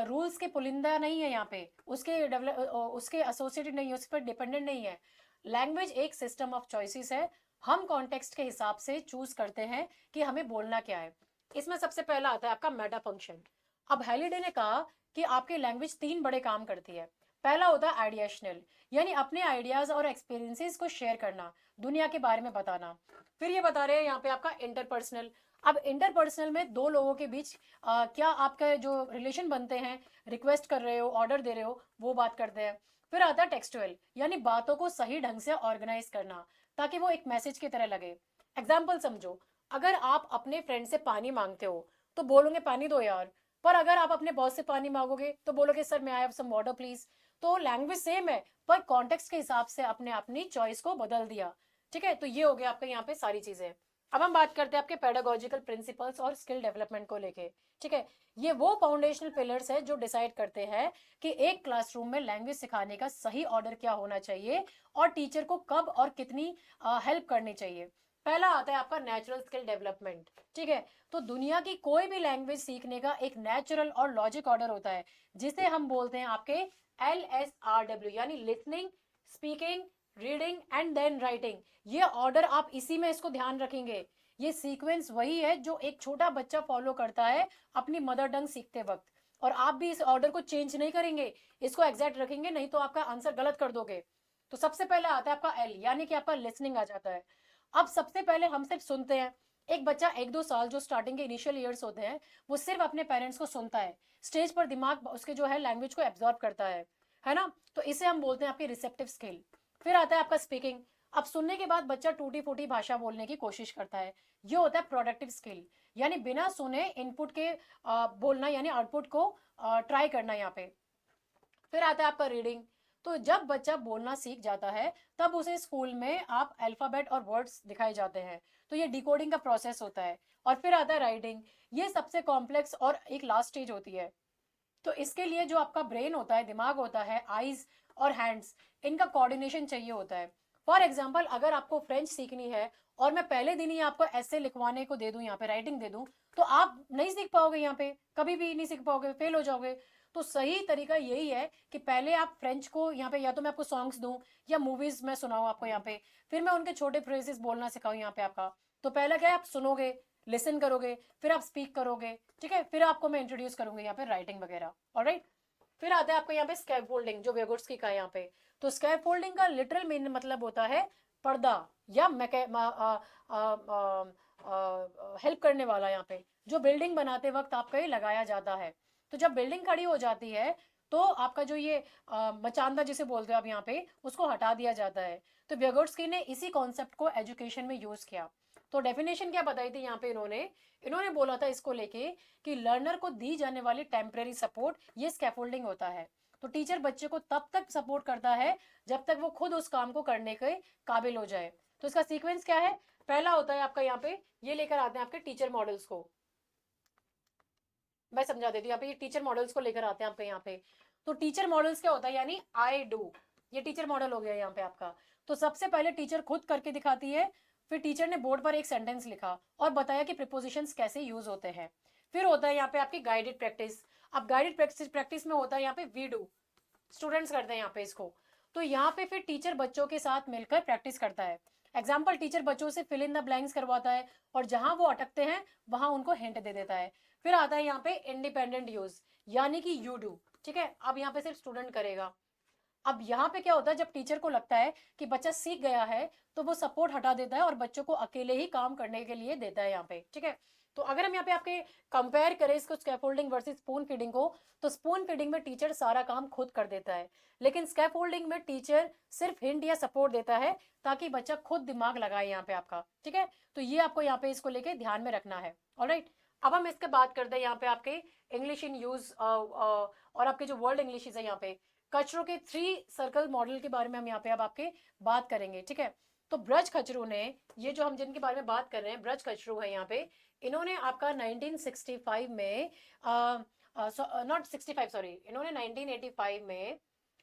रूल्स के पुलिंदा नहीं है, यहाँ पे उसके एसोसिएटेड नहीं है, उस पर डिपेंडेंट नहीं है। लैंग्वेज एक सिस्टम ऑफ चॉइसेस है, हम कॉन्टेक्स्ट के हिसाब से चूज करते हैं कि हमें बोलना क्या है। इसमें सबसे पहला आता है आपका मेटा फंक्शन। अब हैलिडे ने कहा कि आपकी लैंग्वेज 3 बड़े काम करती है। पहला होता है आइडिएशनल, यानी अपने आइडियाज और एक्सपीरियंसेस को शेयर करना, दुनिया के बारे में बताना। फिर ये बता रहे हैं यहाँ पे आपका इंटरपर्सनल, अब इंटरपर्सनल में दो लोगों के बीच क्या आपका जो रिलेशन बनते हैं, रिक्वेस्ट कर रहे हो, ऑर्डर दे रहे हो, वो बात करते हैं। फिर आता है टेक्सचुअल, यानी बातों को सही ढंग से ऑर्गेनाइज करना ताकि वो एक मैसेज की तरह लगे। एग्जाम्पल समझो, अगर आप अपने फ्रेंड से पानी मांगते हो तो बोलोगे पानी दो यार, पर अगर आप अपने बॉस से पानी मांगोगे तो बोलोगे सर मैं I have some water please. तो लैंग्वेज सेम है, पर कॉन्टेक्स्ट के हिसाब से अपने अपनी चॉइस को बदल दिया। ठीक है, तो ये हो गया आपका यहाँ पे सारी चीजें। अब हम बात करते हैं आपके पेडागोजिकल प्रिंसिपल्स और स्किल डेवलपमेंट को लेके। ठीक है, ये वो फाउंडेशनल पिलर्स है जो डिसाइड करते हैं कि एक क्लासरूम में लैंग्वेज सिखाने का सही ऑर्डर क्या होना चाहिए और टीचर को कब और कितनी हेल्प करनी चाहिए। पहला आता है आपका नेचुरल स्किल डेवलपमेंट। ठीक है, तो दुनिया की कोई भी लैंग्वेज सीखने का एक नेचुरल और लॉजिक ऑर्डर होता है, जिसे हम बोलते हैं आपके LSRW, यानी listening, speaking, reading and then writing. ये ऑर्डर आप इसी में इसको ध्यान रखेंगे। ये सीक्वेंस वही है जो एक छोटा बच्चा फॉलो करता है अपनी मदर टंग सीखते वक्त, और आप भी इस ऑर्डर को चेंज नहीं करेंगे, इसको एग्जैक्ट रखेंगे, नहीं तो आपका आंसर गलत कर दोगे। तो सबसे पहले आता है आपका L, यानी कि आपका लिसनिंग आ जाता है। अब सबसे पहले हम सिर्फ सुनते हैं। एक बच्चा 1-2 साल जो स्टार्टिंग के इनिशियल ईयर्स होते हैं, वो सिर्फ अपने पेरेंट्स को सुनता है। स्टेज पर दिमाग उसके जो है लैंग्वेज को एब्जॉर्ब करता है ना। तो इसे हम बोलते हैं आपकी रिसेप्टिव स्किल। फिर आता है आपका स्पीकिंग। अब सुनने के बाद बच्चा टूटी फूटी भाषा बोलने की कोशिश करता है, ये होता है प्रोडक्टिव स्किल, यानी बिना सुने इनपुट के बोलना, यानी आउटपुट को ट्राई करना यहाँ पे। फिर आता है आपका रीडिंग। तो जब बच्चा बोलना सीख जाता है तब उसे स्कूल में आप अल्फाबेट और वर्ड्स दिखाए जाते हैं, तो ये डिकोडिंग का प्रोसेस होता है। और फिर आता है राइटिंग, ये सबसे कॉम्प्लेक्स और एक लास्ट स्टेज होती है। तो इसके लिए जो आपका ब्रेन होता है, दिमाग होता है, आईज और हैंड्स, इनका कोऑर्डिनेशन चाहिए होता है। फॉर एग्जाम्पल, अगर आपको फ्रेंच सीखनी है और मैं पहले दिन ही आपको ऐसे लिखवाने को दे दूं, यहाँ पे राइटिंग दे दूं, तो आप नहीं सीख पाओगे, यहाँ पे कभी भी नहीं सीख पाओगे, फेल हो जाओगे। तो सही तरीका यही है कि पहले आप फ्रेंच को यहाँ पे, या तो मैं आपको सॉन्ग्स दूं या मूवीज में सुनाऊं आपको यहाँ पे, फिर मैं उनके छोटे फ्रेजेस बोलना सिखाऊं यहाँ पे आपका। तो पहला क्या है, आप सुनोगे, लिसन करोगे, फिर आप स्पीक करोगे। ठीक है, फिर आपको मैं इंट्रोड्यूस करूंगी यहाँ पे राइटिंग वगैरह। ऑलराइट, फिर आता है आपको यहाँ पे स्कैप फोल्डिंग, जो वेगोट्स्की का है यहाँ पे। तो स्कैप फोल्डिंग का लिटरल मीन मतलब होता है पर्दा, या हेल्प करने वाला, यहाँ पे जो बिल्डिंग बनाते वक्त आपका ये लगाया जाता है। तो जब बिल्डिंग खड़ी हो जाती है तो आपका जो ये मचानदा जिसे बोलते हो आप यहाँ पे, उसको हटा दिया जाता है। तो वेगोट्स्की ने इसी कॉन्सेप्ट को एजुकेशन में यूज किया। तो डेफिनेशन क्या बताई थी यहाँ पे इन्होंने, इन्होंने बोला था इसको लेके कि लर्नर को दी जाने वाली टेम्परेरी सपोर्ट, ये स्कैफोल्डिंग होता है। तो टीचर बच्चे को तब तक सपोर्ट करता है जब तक वो खुद उस काम को करने के काबिल हो जाए। तो इसका सीक्वेंस क्या है, पहला होता है आपका यहाँ पे, ये लेकर आते हैं आपके टीचर मॉडल्स को। मैं समझा देती हूँ, यहाँ पे ये टीचर मॉडल्स को लेकर आते हैं आपके यहाँ पे। तो टीचर मॉडल्स क्या होता है, यानी आई डू, ये टीचर मॉडल हो गया यहाँ पे आपका। तो सबसे पहले टीचर खुद करके दिखाती है, फिर टीचर ने बोर्ड पर एक सेंटेंस लिखा और बताया कि प्रिपोजिशंस कैसे यूज होते हैं। फिर होता है यहाँ पे आपकी गाइडेड प्रैक्टिस। अब गाइडेड प्रैक्टिस में होता है यहाँ पे वी डू, स्टूडेंट्स करते हैं यहाँ पे इसको। तो यहाँ पे फिर टीचर बच्चों के साथ मिलकर प्रैक्टिस करता है। एग्जाम्पल, टीचर बच्चों से फिल इन द ब्लैंक्स करवाता है और जहां वो अटकते हैं वहां उनको हिंट दे देता है। फिर आता है यहाँ पे इंडिपेंडेंट यूज, यानी कि यू डू। ठीक है, अब यहाँ पे सिर्फ स्टूडेंट करेगा। अब यहाँ पे क्या होता है, जब टीचर को लगता है कि बच्चा सीख गया है तो वो सपोर्ट हटा देता है और बच्चों को अकेले ही काम करने के लिए देता है यहाँ पे। ठीक है, तो अगर हम यहाँ पे आपके कंपेयर करें इसको स्कैफोल्डिंग वर्सेस स्पून फीडिंग को, तो स्पून फीडिंग में टीचर सारा काम खुद कर देता है, लेकिन स्कैफोल्डिंग में टीचर सिर्फ हिंट या सपोर्ट देता है ताकि बच्चा खुद दिमाग लगाए यहाँ पे आपका। ठीक है, तो ये आपको यहाँ पे इसको लेके ध्यान में रखना है। ऑलराइट, अब हम इसके बात करते हैं यहाँ पे आपके इंग्लिश इन यूज और आपके जो वर्ल्ड इंग्लिश है यहाँ पे, कचरों के 3 सर्कल मॉडल के बारे में हम यहाँ पे अब आपके बात करेंगे। ठीक है, तो ब्रज खचरू ने, ये जो हम जिनके बारे में बात कर रहे हैं ब्रज खचरू है यहाँ पे, इन्होंने आपका 1965 में नॉट 65 सॉरी, इन्होंने 1985 में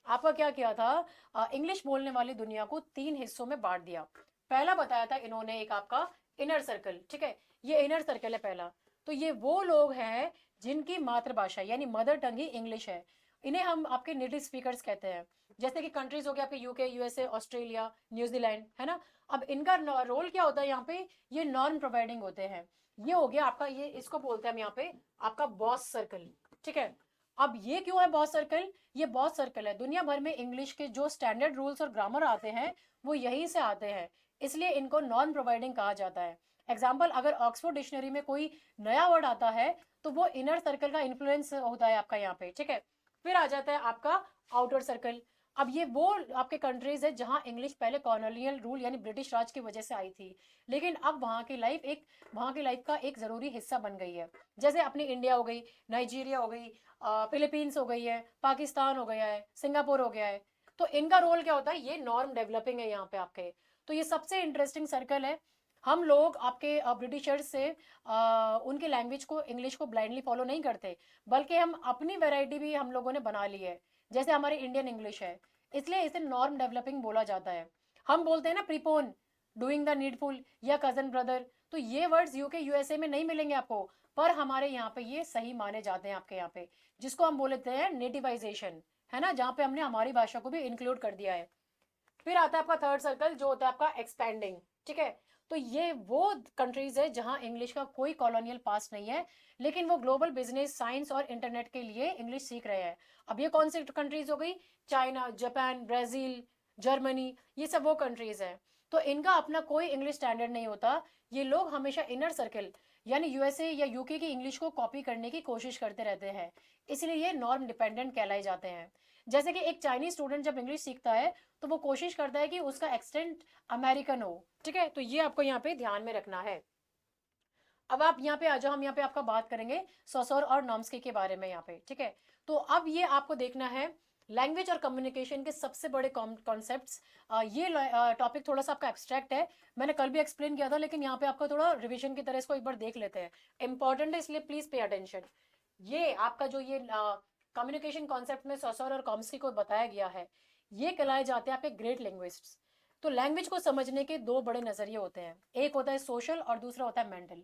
आपका क्या किया था, इंग्लिश बोलने वाली दुनिया को 3 हिस्सों में बांट दिया। पहला बताया था इन्होंने एक आपका इनर सर्कल। ठीक है, ये इनर सर्कल है पहला। तो ये वो लोग हैं जिनकी मातृभाषा यानी मदर टंग ही इंग्लिश है, इन्हें हम आपके नेटिव स्पीकर्स कहते हैं। जैसे कि कंट्रीज हो गया आपके यूके, यूएसए, ऑस्ट्रेलिया, न्यूजीलैंड, है ना। अब इनका रोल क्या होता है यहाँ पे, ये नॉर्म प्रोवाइडिंग होते हैं। ये हो गया आपका, ये इसको बोलते हैं हम यहाँ पे आपका बॉस सर्कल। ठीक है, अब ये क्यों है बॉस सर्कल, ये बॉस सर्कल है, दुनिया भर में इंग्लिश के जो स्टैंडर्ड रूल्स और ग्रामर आते हैं वो यहीं से आते हैं, इसलिए इनको नॉन प्रोवाइडिंग कहा जाता है। एग्जाम्पल, अगर ऑक्सफोर्ड डिक्शनरी में कोई नया वर्ड आता है तो वो इनर सर्कल का इन्फ्लुएंस होता है आपका यहाँ पे, ठीक है। फिर आ जाता है आपका आउटर सर्कल। अब ये वो आपके कंट्रीज है जहाँ इंग्लिश पहले कॉलोनियल रूल यानी ब्रिटिश राज की वजह से आई थी, लेकिन अब वहाँ की लाइफ का एक ज़रूरी हिस्सा बन गई है। जैसे अपनी इंडिया हो गई, नाइजीरिया हो गई, फिलीपींस हो गई है, पाकिस्तान हो गया है, सिंगापुर हो गया है। तो इनका रोल क्या होता है, ये नॉर्म डेवलपिंग है यहाँ पे आपके। तो ये सबसे इंटरेस्टिंग सर्कल है। हम लोग आपके ब्रिटिशर्स से उनकी लैंग्वेज को, इंग्लिश को ब्लाइंडली फॉलो नहीं करते, बल्कि हम अपनी वैरायटी भी हम लोगों ने बना ली है, जैसे हमारी इंडियन इंग्लिश है, इसलिए इसे नॉर्म डेवलपिंग बोला जाता है। हम बोलते हैं ना प्रीपोन, डूइंग द नीडफुल या कजन ब्रदर, तो ये वर्ड्स यूके यूएसए में नहीं मिलेंगे आपको, पर हमारे यहाँ पे ये सही माने जाते हैं आपके यहाँ पे, जिसको हम बोलते हैं नेटिवाइजेशन, है ना, जहाँ पे हमने हमारी भाषा को भी इंक्लूड कर दिया है। फिर आता है आपका थर्ड सर्कल जो होता है आपका एक्सपेंडिंग, ठीक है। तो ये वो कंट्रीज है जहां इंग्लिश का कोई कॉलोनियल पास नहीं है, लेकिन वो ग्लोबल बिजनेस, साइंस और इंटरनेट के लिए इंग्लिश सीख रहे हैं। अब ये कौन सी कंट्रीज हो गई, चाइना, जापान, ब्राजील, जर्मनी, ये सब वो कंट्रीज हैं। तो इनका अपना कोई इंग्लिश स्टैंडर्ड नहीं होता, ये लोग हमेशा इनर सर्कल यानी यूएसए या यूके की इंग्लिश को कॉपी करने की कोशिश करते रहते हैं, इसलिए ये नॉर्म डिपेंडेंट कहलाए जाते हैं। जैसे कि एक चाइनीज स्टूडेंट जब इंग्लिश सीखता है तो वो कोशिश करता है कि उसका एक्सेंट अमेरिकन हो, ठीक है। तो ये आपको यहाँ पे ध्यान में रखना है। अब आप यहाँ पे आ जाओ, हम यहाँ पे आपका बात करेंगे सॉसोर और नॉम्स्की के बारे में यहाँ पे, ठीक है। तो अब ये आपको देखना है लैंग्वेज और कम्युनिकेशन के सबसे बड़े कॉन्सेप्ट्स। ये टॉपिक थोड़ा सा आपका एब्स्ट्रैक्ट है, मैंने कल भी एक्सप्लेन किया था, लेकिन यहाँ पे आपका थोड़ा रिविजन की तरह इसको एक बार देख लेते हैं, इंपॉर्टेंट है, इसलिए प्लीज पे अटेंशन। ये आपका जो ये कम्युनिकेशन कॉन्सेप्ट में सॉसर और कॉम्स्की को बताया गया है, ये कहलाए जाते हैं आपके ग्रेट लैंग्विस्ट्स। तो लैंग्वेज को समझने के दो बड़े नजरिए होते हैं, एक होता है सोशल और दूसरा होता है मेंटल।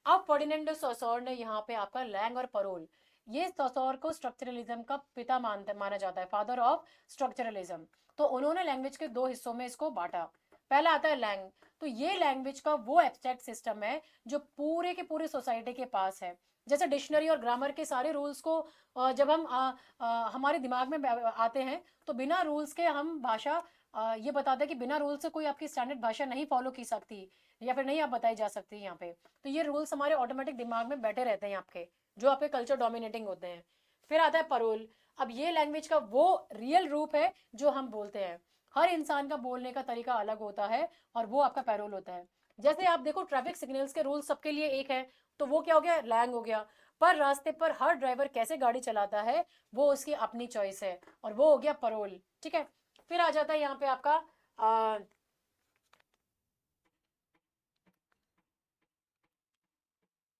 अब फर्डिनेंड सॉसर ने यहाँ पे आपका लैंग और परोल, ये सॉसर को स्ट्रक्चरलिज्म का पिता माना जाता है, फादर ऑफ स्ट्रक्चरलिज्म। तो उन्होंने लैंग्वेज के दो हिस्सों में इसको बांटा। पहला आता है लैंग, तो ये लैंग्वेज का वो एब्स्ट्रैक्ट सिस्टम है जो पूरे के पूरे सोसाइटी के पास है। जैसे डिक्शनरी और ग्रामर के सारे रूल्स को जब हम हमारे दिमाग में आते हैं, तो बिना रूल्स के हम भाषा ये बताते हैं कि बिना रूल से कोई आपकी स्टैंडर्ड भाषा नहीं फॉलो की सकती, या फिर नहीं आप बताई जा सकती यहाँ पे। तो ये रूल्स हमारे ऑटोमेटिक दिमाग में बैठे रहते हैं आपके, जो आपके कल्चर डोमिनेटिंग होते हैं। फिर आता है परोल। अब ये लैंग्वेज का वो रियल रूप है जो हम बोलते हैं। हर इंसान का बोलने का तरीका अलग होता है, और वो आपका पैरोल होता है। जैसे आप देखो ट्रैफिक सिग्नल्स के रूल सबके लिए एक है, तो वो क्या हो गया, लैंग हो गया। पर रास्ते पर हर ड्राइवर कैसे गाड़ी चलाता है वो उसकी अपनी चॉइस है, और वो हो गया परोल, ठीक है। फिर आ जाता है यहाँ पे आपका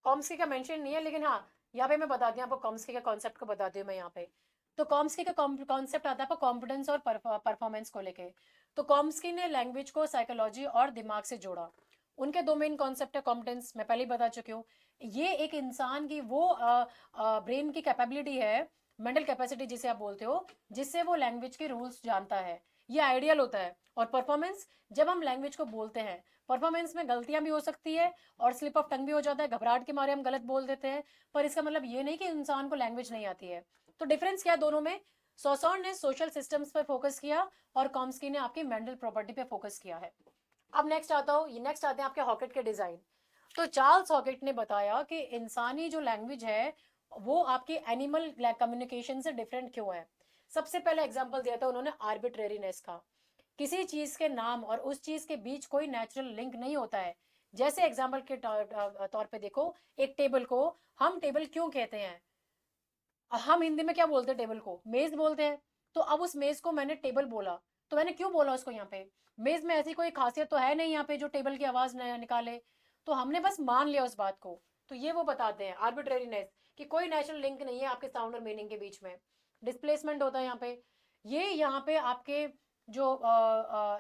कॉम्स्की का मेंशन नहीं है, लेकिन हाँ यहाँ पे मैं बताती हूँ आपको, कॉम्स्की का कॉन्सेप्ट को बताती हूँ मैं यहाँ पे। तो कॉम्स्की का कॉन्सेप्ट आता है आपको कॉम्पिटेंस और परफॉर्मेंस को लेके। तो कॉम्स्की ने लैंग्वेज को साइकोलॉजी और दिमाग से जोड़ा। उनके दो मेन कॉन्सेप्ट है, कॉम्पिटेंस मैं पहले ही बता चुकी हूँ, ये एक इंसान की वो ब्रेन की कैपेबिलिटी है, मेंटल कैपेसिटी जिसे आप बोलते हो, जिससे वो लैंग्वेज के रूल्स जानता है, ये आइडियल होता है। और परफॉर्मेंस, जब हम लैंग्वेज को बोलते हैं, परफॉर्मेंस में गलतियां भी हो सकती है और स्लिप ऑफ टंग भी हो जाता है, घबराहट के मारे हम गलत बोल देते हैं, पर इसका मतलब ये नहीं कि इंसान को लैंग्वेज नहीं आती है। तो डिफरेंस क्या है दोनों में, सॉसॉन ने सोशल सिस्टम्स पर फोकस किया और कॉम्स्की ने आपकी मेंटल प्रॉपर्टी पे फोकस किया है। अब नेक्स्ट आता हूँ, ये नेक्स्ट आते हैं आपके हॉकेट के डिजाइन। तो चार्ल्स हॉकेट ने बताया कि इंसानी जो लैंग्वेज है वो आपकी एनिमल कम्युनिकेशन से डिफरेंट क्यों है। सबसे पहले एग्जांपल दिया था उन्होंने आर्बिट्रेरीनेस का, किसी चीज के नाम और उस चीज के बीच कोई नेचुरल लिंक नहीं होता है। जैसे एग्जांपल के तौर पे देखो, एक टेबल को हम टेबल क्यों कहते हैं, हम हिंदी में क्या बोलते हैं, टेबल को मेज बोलते हैं। तो अब उस मेज को मैंने टेबल बोला, तो मैंने क्यों बोला उसको यहाँ पे, मेज में ऐसी कोई खासियत तो है नहीं यहाँ पे जो टेबल की आवाज निकाले, तो हमने बस मान लिया उस बात को। तो ये वो बताते हैं आर्बिट्रेरीनेस, कि कोई नेचुरल लिंक नहीं है आपके साउंड और मीनिंग के बीच में। डिस्प्लेसमेंट होता है यहाँ पे, ये यहाँ पे आपके जो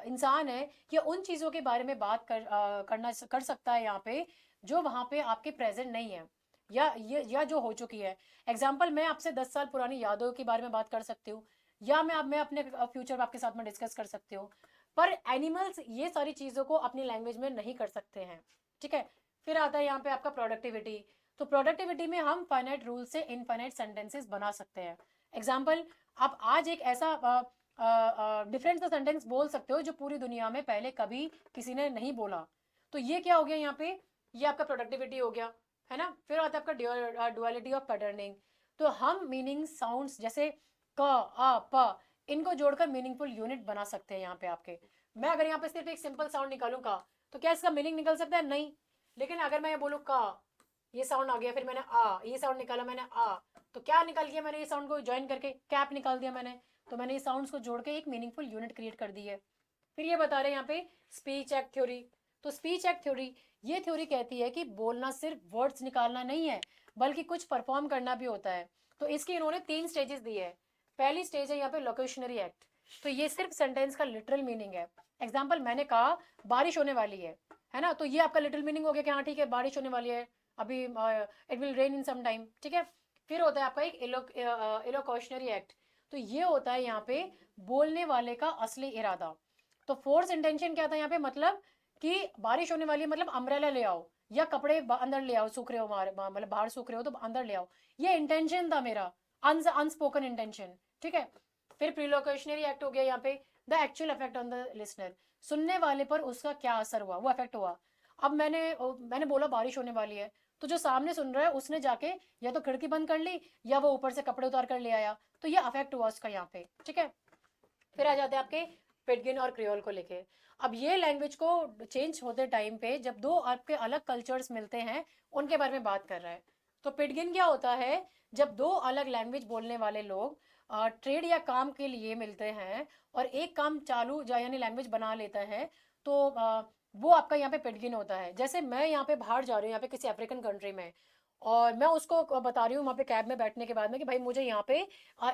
इंसान है ये उन चीजों के बारे में बात कर सकता है यहाँ पे, जो वहां पे आपके प्रेजेंट नहीं है, या जो हो चुकी है। एग्जाम्पल, मैं आपसे 10 साल पुरानी यादों के बारे में बात कर सकती हूँ, या मैं अपने फ्यूचर आपके साथ में डिस्कस कर सकती हूँ, पर एनिमल्स ये सारी चीजों को अपनी लैंग्वेज में नहीं कर सकते हैं, ठीक है। फिर आता है यहाँ पे आपका प्रोडक्टिविटी। तो प्रोडक्टिविटी में हम फाइनाइट रूल से इनफाइनाइट सेंटेंसेस बना सकते हैं। एग्जाम्पल, आप आज एक ऐसा डिफरेंट सा सेंटेंस बोल सकते हो जो पूरी दुनिया में पहले कभी किसी ने नहीं बोला। तो ये क्या हो गया यहाँ पे, ये आपका प्रोडक्टिविटी हो गया, है ना। फिर आता है आपका डुअलिटी ऑफ पैटर्निंग। तो हम मीनिंग साउंड्स जैसे क, आ, प, इनको जोड़कर मीनिंगफुल यूनिट बना सकते हैं यहाँ पे आपके। मैं अगर यहाँ पे सिर्फ एक सिंपल साउंड निकालूं का, तो क्या इसका मीनिंग निकल सकता है? नहीं। लेकिन अगर मैं ये बोलूँ का, ये साउंड आ गया, फिर मैंने आ, ये साउंड निकाला मैंने आ, तो क्या निकाल दिया मैंने? ये साउंड को ज्वाइन करके कैप निकाल दिया मैंने। तो मैंने ये साउंड्स को जोड़ के एक मीनिंगफुल यूनिट क्रिएट कर दी है। फिर ये बता रहे हैं यहाँ पे स्पीच एक्ट थ्योरी। तो स्पीच एक्ट थ्योरी, ये थ्योरी कहती है कि बोलना सिर्फ वर्ड्स निकालना नहीं है, बल्कि कुछ परफॉर्म करना भी होता है। तो इसकी इन्होंने 3 स्टेजेस दी है। पहली स्टेज है यहाँ पे लोकेशनरी एक्ट। तो ये सिर्फ सेंटेंस का लिटरल मीनिंग है। एग्जाम्पल, मैंने कहा बारिश होने वाली है ना, तो ये आपका लिटरल मीनिंग हो गया कि हाँ ठीक है बारिश होने वाली है अभी, it will rain in some time, ठीक है। फिर होता है आपका एक इलोकॉशनरी एक्ट। तो ये होता है यहाँ पे बोलने वाले का असली इरादा। तो फोर्स इंटेंशन क्या था यहाँ पे? मतलब कि बारिश होने वाली है, मतलब अम्ब्रेला ले आओ या कपड़े अंदर ले आओ, सूख रहे हो मतलब बाहर सूख रहे हो तो अंदर ले आओ। ये इंटेंशन था मेरा, अनस्पोकन इंटेंशन, ठीक है। फिर प्रीलोकेशनरी एक्ट हो गया यहाँ पे, the actual effect on the listener. सुनने वाले पर उसका क्या असर हुआ, वो इफेक्ट हुआ। अब मैंने बोला बारिश होने वाली है, तो जो सामने सुन रहा है उसने जाके या तो खिड़की बंद कर ली या वो ऊपर से कपड़े उतार कर ले आया, तो ये अफेक्ट हुआ उसका यहाँ पे, ठीक है। फिर आ जाते हैं आपके पिडगिन और क्रियोल को लेके। अब ये लैंग्वेज को चेंज होते टाइम पे जब दो आपके अलग कल्चर्स मिलते हैं, उनके बारे में बात कर रहा है। तो पिडगिन क्या होता है? जब दो अलग लैंग्वेज बोलने वाले लोग ट्रेड या काम के लिए मिलते हैं और एक काम चालू यानी लैंग्वेज बना लेता है, तो वो आपका यहाँ पे पिडगिन होता है। जैसे मैं यहाँ पे बाहर जा रही हूँ, यहाँ पे किसी अफ्रीकन कंट्री में, और मैं उसको बता रही हूँ वहाँ पे कैब में बैठने के बाद में कि भाई मुझे यहाँ पे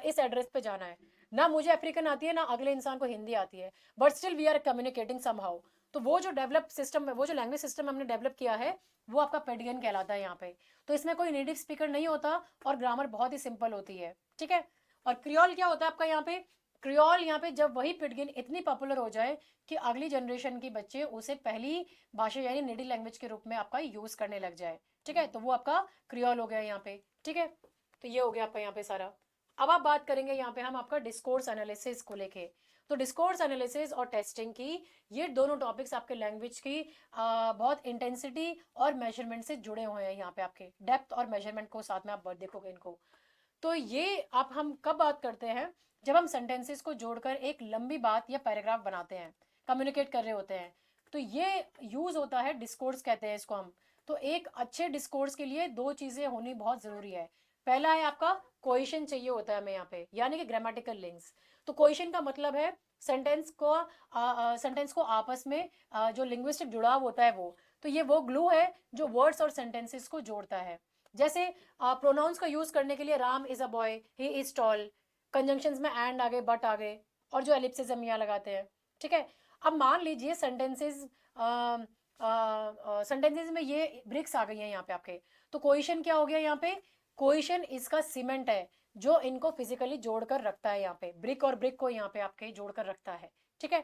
इस एड्रेस पे जाना है। ना मुझे अफ्रीकन आती है ना अगले इंसान को हिंदी आती है, but still we are communicating somehow. तो वो जो डेवलप सिस्टम, वो जो लैंग्वेज सिस्टम हमने डेवलप किया है, वो आपका पेडिगन कहलाता है यहाँ पे। तो इसमें कोई नेटिव स्पीकर नहीं होता और ग्रामर बहुत ही सिंपल होती है, ठीक है। और क्रियोल क्या होता है आपका यहाँ पे? क्रियोल यहाँ पे जब वही पिडगिन इतनी पॉपुलर हो जाए कि अगली जनरेशन की बच्चे उसे पहली भाषा यानी नेटिव लैंग्वेज के रूप में आपका यूज करने लग जाए, ठीक है, तो वो आपका क्रियोल हो गया यहाँ पे, ठीक है। तो ये हो गया आपका यहाँ पे सारा। अब आप बात करेंगे यहाँ पे हम आपका डिस्कोर्स एनालिसिस को लेके। तो डिस्कोर्स एनालिसिस और टेस्टिंग की, ये दोनों टॉपिक्स आपके लैंग्वेज की बहुत इंटेंसिटी और मेजरमेंट से जुड़े हुए हैं। यहाँ पे आपके डेप्थ और मेजरमेंट को साथ में आप देखोगे इनको। तो ये आप हम कब बात करते हैं? जब हम सेंटेंसेस को जोड़कर एक लंबी बात या पैराग्राफ बनाते हैं, कम्युनिकेट कर रहे होते हैं, तो ये यूज होता है, डिस्कोर्स कहते हैं इसको हम। तो एक अच्छे डिस्कोर्स के लिए 2 चीजें होनी बहुत जरूरी है। पहला है आपका कोहेशन चाहिए होता है हमें यहाँ पे, यानी कि ग्रामेटिकल लिंक्स। तो कोहेशन का मतलब है सेंटेंस को आपस में जो लिंग्विस्टिक जुड़ाव होता है वो। तो ये वो ग्लू है जो वर्ड्स और सेंटेंसेस को जोड़ता है। जैसे प्रोनाउंस का यूज करने के लिए Ram is a boy, he is tall, conjunctions में एंड आ गए, बट आ गए, और जो एलिप्सिस हम यहाँ लगाते हैं, ठीक है। अब मान लीजिए सेंटेंसेस में ये ब्रिक्स आ गई हैं यहाँ पे आपके, तो कोहेशन क्या हो गया यहाँ पे? कोहेशन इसका सीमेंट है जो इनको फिजिकली जोड़कर रखता है, यहाँ पे ब्रिक और ब्रिक को यहाँ पे आपके जोड़कर रखता है, ठीक है।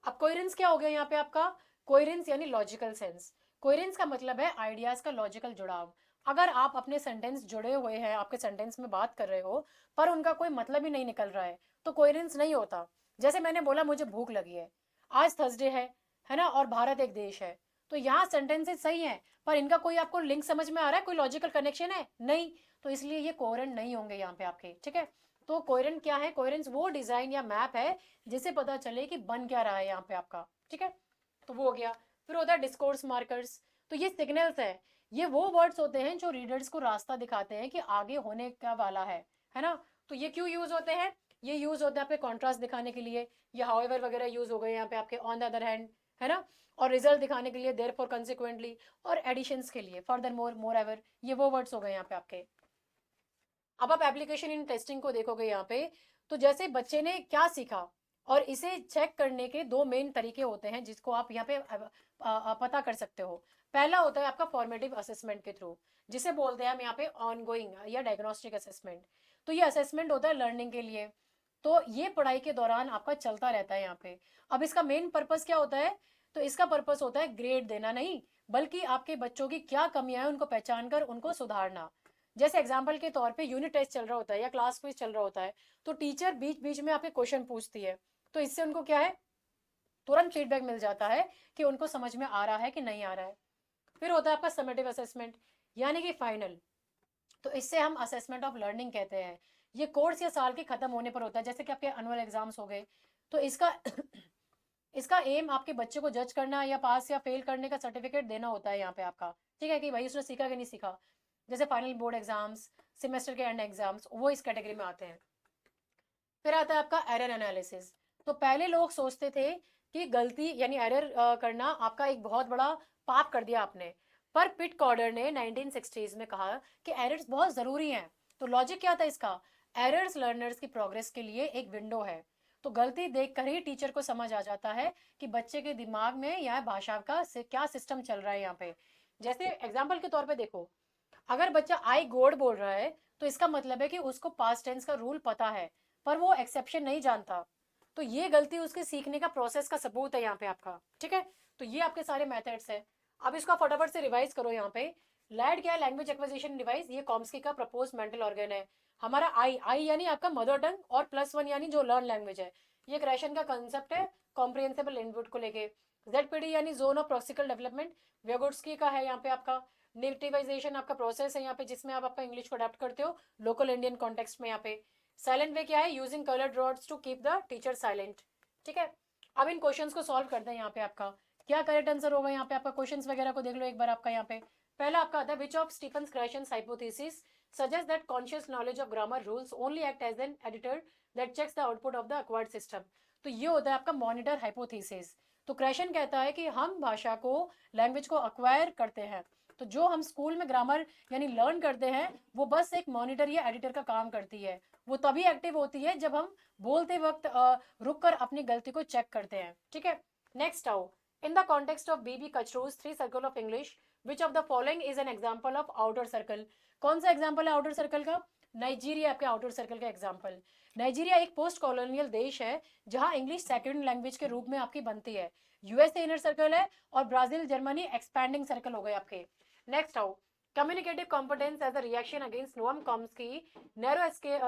अब कोहेरेंस क्या हो गया यहाँ पे आपका? कोहेरेंस यानी लॉजिकल सेंस। कोहेरेंस का मतलब है आइडियाज का लॉजिकल जुड़ाव। अगर आप अपने सेंटेंस जुड़े हुए हैं, आपके सेंटेंस में बात कर रहे हो पर उनका कोई मतलब ही नहीं निकल रहा है, तो कोहेरेंस नहीं होता। जैसे मैंने बोला मुझे भूख लगी है, आज थर्सडे है ना, और भारत एक देश है। तो यहाँ सेंटेंसेस सही हैं, पर इनका कोई आपको लिंक समझ में आ रहा है? कोई लॉजिकल कनेक्शन है? नहीं। तो इसलिए ये कोहेरेंट नहीं होंगे यहाँ पे आपके, ठीक है। तो कोहेरेंट क्या है? कोहेरेंस वो डिजाइन या मैप है जिससे पता चले कि बन क्या रहा है यहाँ पे आपका, ठीक है। तो वो हो गया। फिर होता है डिस्कोर्स मार्कर्स। तो ये सिग्नल्स है, ये वो वर्ड्स होते हैं जो रीडर्स को रास्ता दिखाते हैं कि आगे होने का वाला है ना। तो ये क्यों यूज होते हैं? ये यूज होते हैं आपके कॉन्ट्रास्ट दिखाने के लिए, ये हाउएवर वगैरह यूज हो गए यहाँ पे आपके, ऑन द अदर हैंड, है ना। और रिजल्ट दिखाने के लिए, देयरफॉर, कंसिक्वेंटली, और एडिशंस के लिए, फर्दर मोर, मोर एवर, ये वो वर्ड्स हो गए यहाँ पे आपके। अब आप एप्लीकेशन इन टेस्टिंग को देखोगे यहाँ पे, तो जैसे बच्चे ने क्या सीखा, और इसे चेक करने के 2 मेन तरीके होते हैं जिसको आप यहाँ पे पता कर सकते हो। पहला होता है आपका फॉर्मेटिव असेसमेंट के थ्रू, जिसे बोलते हैं हम यहाँ पे ऑनगोइंग या डायग्नोस्टिक असेसमेंट। तो ये असेसमेंट होता है लर्निंग के लिए, तो ये पढ़ाई के दौरान आपका चलता रहता है यहाँ पे। अब इसका मेन पर्पस क्या होता है? तो इसका पर्पस होता है ग्रेड देना नहीं, बल्कि आपके बच्चों की क्या कमियां हैं उनको पहचान कर उनको सुधारना। जैसे एग्जाम्पल के तौर पे यूनिट टेस्ट चल रहा होता है या क्लास क्विज चल रहा होता है, तो टीचर बीच बीच में आपके क्वेश्चन पूछती है, तो इससे उनको क्या है, तुरंत फीडबैक मिल जाता है कि उनको समझ में आ रहा है कि नहीं आ रहा है। फिर होता है आपका समेटिव असेसमेंट यानी कि फाइनल। तो इससे हम असेसमेंट ऑफ लर्निंग कहते हैं। ये कोर्स या साल के खत्म होने पर होता है, जैसे कि आपके एनुअल एग्जाम्स हो गए। तो इसका इसका एम आपके बच्चे को जज करना या पास या फेल करने का सर्टिफिकेट देना होता है यहाँ पे आपका। ठीक है कि भाई उसने सीखा कि नहीं सीखा। जैसे फाइनल बोर्ड एग्जाम्स, सेमेस्टर के एंड एग्जाम्स, वो इस कैटेगरी में आते हैं। फिर आता है आपका एरर एनालिसिस। तो पहले लोग सोचते थे कि गलती यानी एरर करना आपका एक बहुत बड़ा पाप कर दिया आपने। पर पिट कॉर्डर ने 1960s में कहा कि एरर्स बहुत ज़रूरी हैं। तो लॉजिक क्या था इसका? एरर्स लर्नर्स की प्रोग्रेस के लिए एक विंडो है। तो गलती देखकर ही टीचर को समझ आ जाता है कि बच्चे के दिमाग में या भाषा का क्या सिस्टम चल रहा है यहाँ पे। जैसे एग्जाम्पल के तौर पे देखो, अगर बच्चा आई गोड बोल रहा है तो इसका मतलब है कि उसको पास्ट टेंस का रूल पता है, पर वो एक्सेप्शन नहीं जानता। तो ये गलती उसके सीखने का प्रोसेस का सबूत है यहाँ पे आपका। ठीक है, तो ये आपके सारे मेथड्स है। अब इसको फटाफट से रिवाइज करो यहाँ पे। लैड क्या है? Language acquisition device. ये कॉम्स्की का प्रपोज मेंटल ऑर्गन है। हमारा आई आई यानी आपका मदर टंग, और +1 यानी जो लर्न लैंग्वेज है। ये क्रेशन का कंसेप्ट है कॉम्प्रिहेंसिबल इनपुट को लेके। ZPD यानी जोन ऑफ प्रॉक्सिकल डेवलपमेंट, व्यगोट्स्की का है यहाँ पे आपका। नेटिवाइजेशन आपका प्रोसेस है यहाँ पे, जिसमें आप आपका इंग्लिश को अडेप्ट करते हो लोकल इंडियन कॉन्टेक्स्ट में यहाँ पे। साइलेंट वे क्या है? Using coloured rods to keep the teacher silent. ठीक है, अब इन क्वेश्चंस को सॉल्व करते हैं यहाँ पे आपका। क्या करेक्ट आंसर होगा यहाँ पे आपका? क्वेश्चंस वगैरह को देख लो एक बार आपका यहाँ पे। पहला आपका आता है which of Stephen Krashen's hypothesis suggest that conscious knowledge of grammar rules only act as an editor that checks the output of the acquired system. तो ये होता है आपका मॉनिटर हाइपोथेसिस। तो क्रेशन कहता है कि हम भाषा को, लैंग्वेज को अक्वायर करते हैं। तो जो हम स्कूल में ग्रामर यानी लर्न करते हैं वो बस एक मॉनिटर या एडिटर का काम करती है। वो तभी एक्टिव होती है जब हम बोलते वक्त रुक कर अपनी गलती को चेक करते हैं। ठीक है, नेक्स्ट आओ। In the context of B B Kachru's 3 circle of English which of the following is an example of outer circle. कौन सा एग्जाम्पल है आउटर सर्कल का? नाइजीरिया आपके आउटर सर्कल का एग्जाम्पल। नाइजीरिया एक पोस्ट कॉलोनियल देश है जहां इंग्लिश सेकेंड लैंग्वेज के रूप में आपकी बनती है। यूएसए इनर सर्कल है, और ब्राजील जर्मनी एक्सपैंडिंग सर्कल हो गए आपके। नेक्स्ट आओ। Communicative competence as a reaction against Noam Chomsky narrow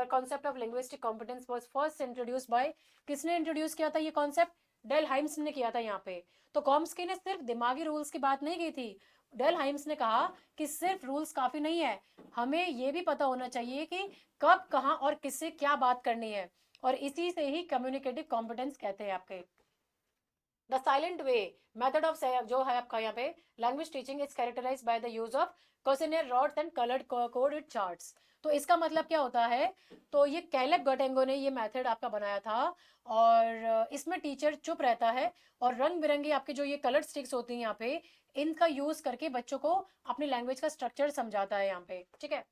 concept of linguistic competence was first introduced by, किसने इंट्रोड्यूस किया था ये कॉन्सेप्ट? डेल हाइम्स ने किया था यहाँ पे। तो कॉम्स्की ने सिर्फ दिमागी रूल्स की बात नहीं की थी। डेल हाइम्स ने कहा कि सिर्फ रूल्स काफी नहीं है, हमें ये भी पता होना चाहिए कि कब, कहाँ और किससे क्या बात करनी है। और इसी से ही कम्युनिकेटिव कॉम्पिटेंस कहते हैं आपके। The silent way method of जो है आपका यहाँ पे language teaching is characterised by the use of questionnaire rods and coloured coded charts. तो इसका मतलब क्या होता है? तो ये कैलेब गटेंगो ने ये मेथड आपका बनाया था, और इसमें टीचर चुप रहता है और रंग बिरंगी आपके जो ये कलर्ड स्टिक्स होती हैं यहाँ पे, इनका यूज करके बच्चों को अपनी लैंग्वेज का स्ट्रक्चर समझाता है यहाँ पे। ठीक है,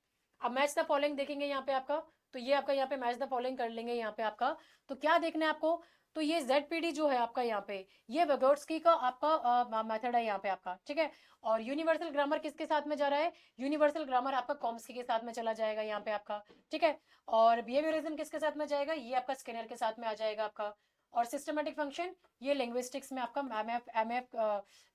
अब मैच द फॉलोइंग देखेंगे यहाँ पे आपका। तो ये आपका यहाँ पे मैच द फॉलोइंग कर लेंगे यहाँ पे आपका। तो क्या देखना है आपको? तो ये ZPD जो है आपका यहाँ पे, ये वेगोट्स्की का आपका मेथड है यहाँ पे आपका। ठीक है, और यूनिवर्सल ग्रामर किसके साथ में जा रहा है? यूनिवर्सल ग्रामर आपका कॉम्स्की के साथ में चला जाएगा यहाँ पे आपका। ठीक है, और बिहेवियरिज्म किसके साथ में जाएगा? ये आपका स्किनर के साथ में आ जाएगा आपका। और सिस्टमेटिक फंक्शन ये लिंग्विस्टिक्स में आपका एम एफ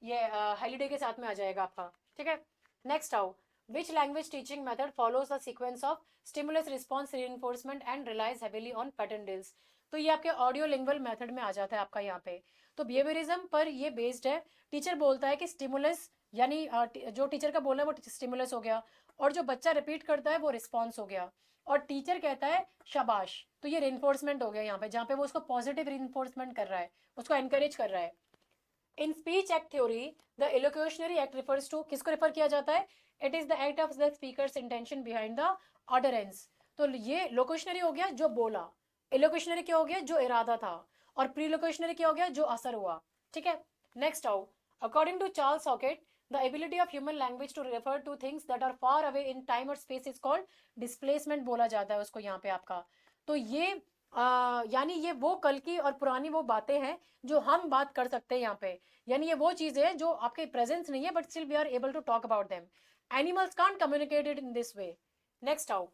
ये हॉलीडे के साथ में आ जाएगा आपका। ठीक है, नेक्स्ट आओ। Which language teaching method follows the sequence of stimulus response reinforcement and relies heavily on pattern drills? तो ये आपके ऑडियो लिंगुअल मेथड में आ जाता है आपका यहाँ पे। तो बिहेवियरिज्म पर ये बेस्ड है। टीचर बोलता है कि स्टिमुलस यानी जो टीचर का बोला है वो स्टिमुलस हो गया, और जो बच्चा रिपीट करता है वो रिस्पॉन्स हो गया, और टीचर कहता है शाबाश। तो ये रिइंफोर्समेंट हो गया यहाँ पे, जहाँ पे वो उसको पॉजिटिव रिइंफोर्समेंट कर रहा है, उसको एनकरेज कर रहा है। In speech act theory the illocutionary act refers to, किसको रेफर किया जाता है? It is the act of the speaker's intention behind the utterance. तो ये लोकेशनरी हो गया जो बोला, इलोक्यूशनरी क्या हो गया? जो इरादा था, और प्री लोकेशनरी क्या हो गया? जो असर हुआ। ठीक है, नेक्स्ट आओ। According to Charles Hockett the ability of human language to refer to things that are far away in time और स्पेस इज कॉल्ड डिस्प्लेसमेंट बोला जाता है उसको यहाँ पे आपका। तो ये यानी ये वो कल की और पुरानी वो बातें हैं जो हम बात कर सकते हैं यहाँ पे। यानी ये वो चीजें हैं जो आपके प्रेजेंस नहीं है, but still we are able to talk about them. Animals can't communicate it in this way. Next आओ।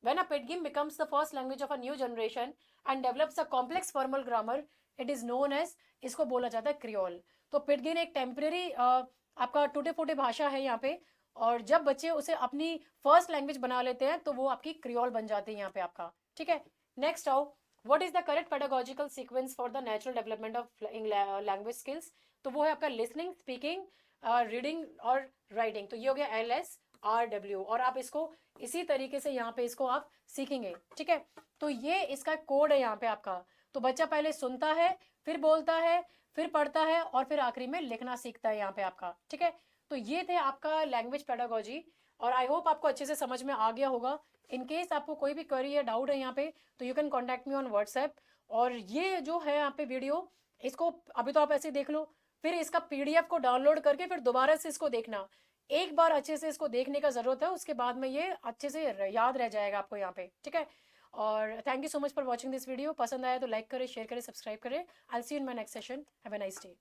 When a pidgin becomes the first language of a new generation and develops a complex formal grammar, it is known as, इसको बोला जाता है creole. तो पिडगिन एक temporary आपका टूटे फूटे भाषा है यहाँ पे, और जब बच्चे उसे अपनी फर्स्ट लैंग्वेज बना लेते हैं तो वो आपकी क्रियोल बन जाती है यहाँ पे आपका। ठीक है, नेक्स्ट आओ। What is the correct pedagogical sequence for the natural development of language skills? तो वो है आपका लिसनिंग, स्पीकिंग, रीडिंग और राइटिंग। तो ये हो गया LSRW, और आप इसको इसी तरीके से यहाँ पे इसको आप सीखेंगे, ठीक है। तो ये इसका कोड है यहाँ पे आपका। तो बच्चा पहले सुनता है, फिर बोलता है, फिर पढ़ता है, और फिर आखिरी में लिखना सीखता है यहाँ पे आपका, ठीक है। तो ये थे आपका लैंग्वेज पेडागोजी, और आई होप आपको अच्छे से समझ में आ गया होगा। इन केस आपको कोई भी क्वेरी या डाउट है यहाँ पे, तो you can contact me on WhatsApp. और ये जो है यहाँ पे वीडियो, इसको अभी तो आप ऐसे देख लो, फिर इसका PDF को डाउनलोड करके फिर दोबारा से इसको देखना। एक बार अच्छे से इसको देखने का ज़रूरत है, उसके बाद में ये अच्छे से याद रह जाएगा आपको यहाँ पे, ठीक है। और thank you so much for watching this video. पसंद आया तो लाइक करें, शेयर करें, सब्सक्राइब करें। I will see you in my next session. Have a nice day.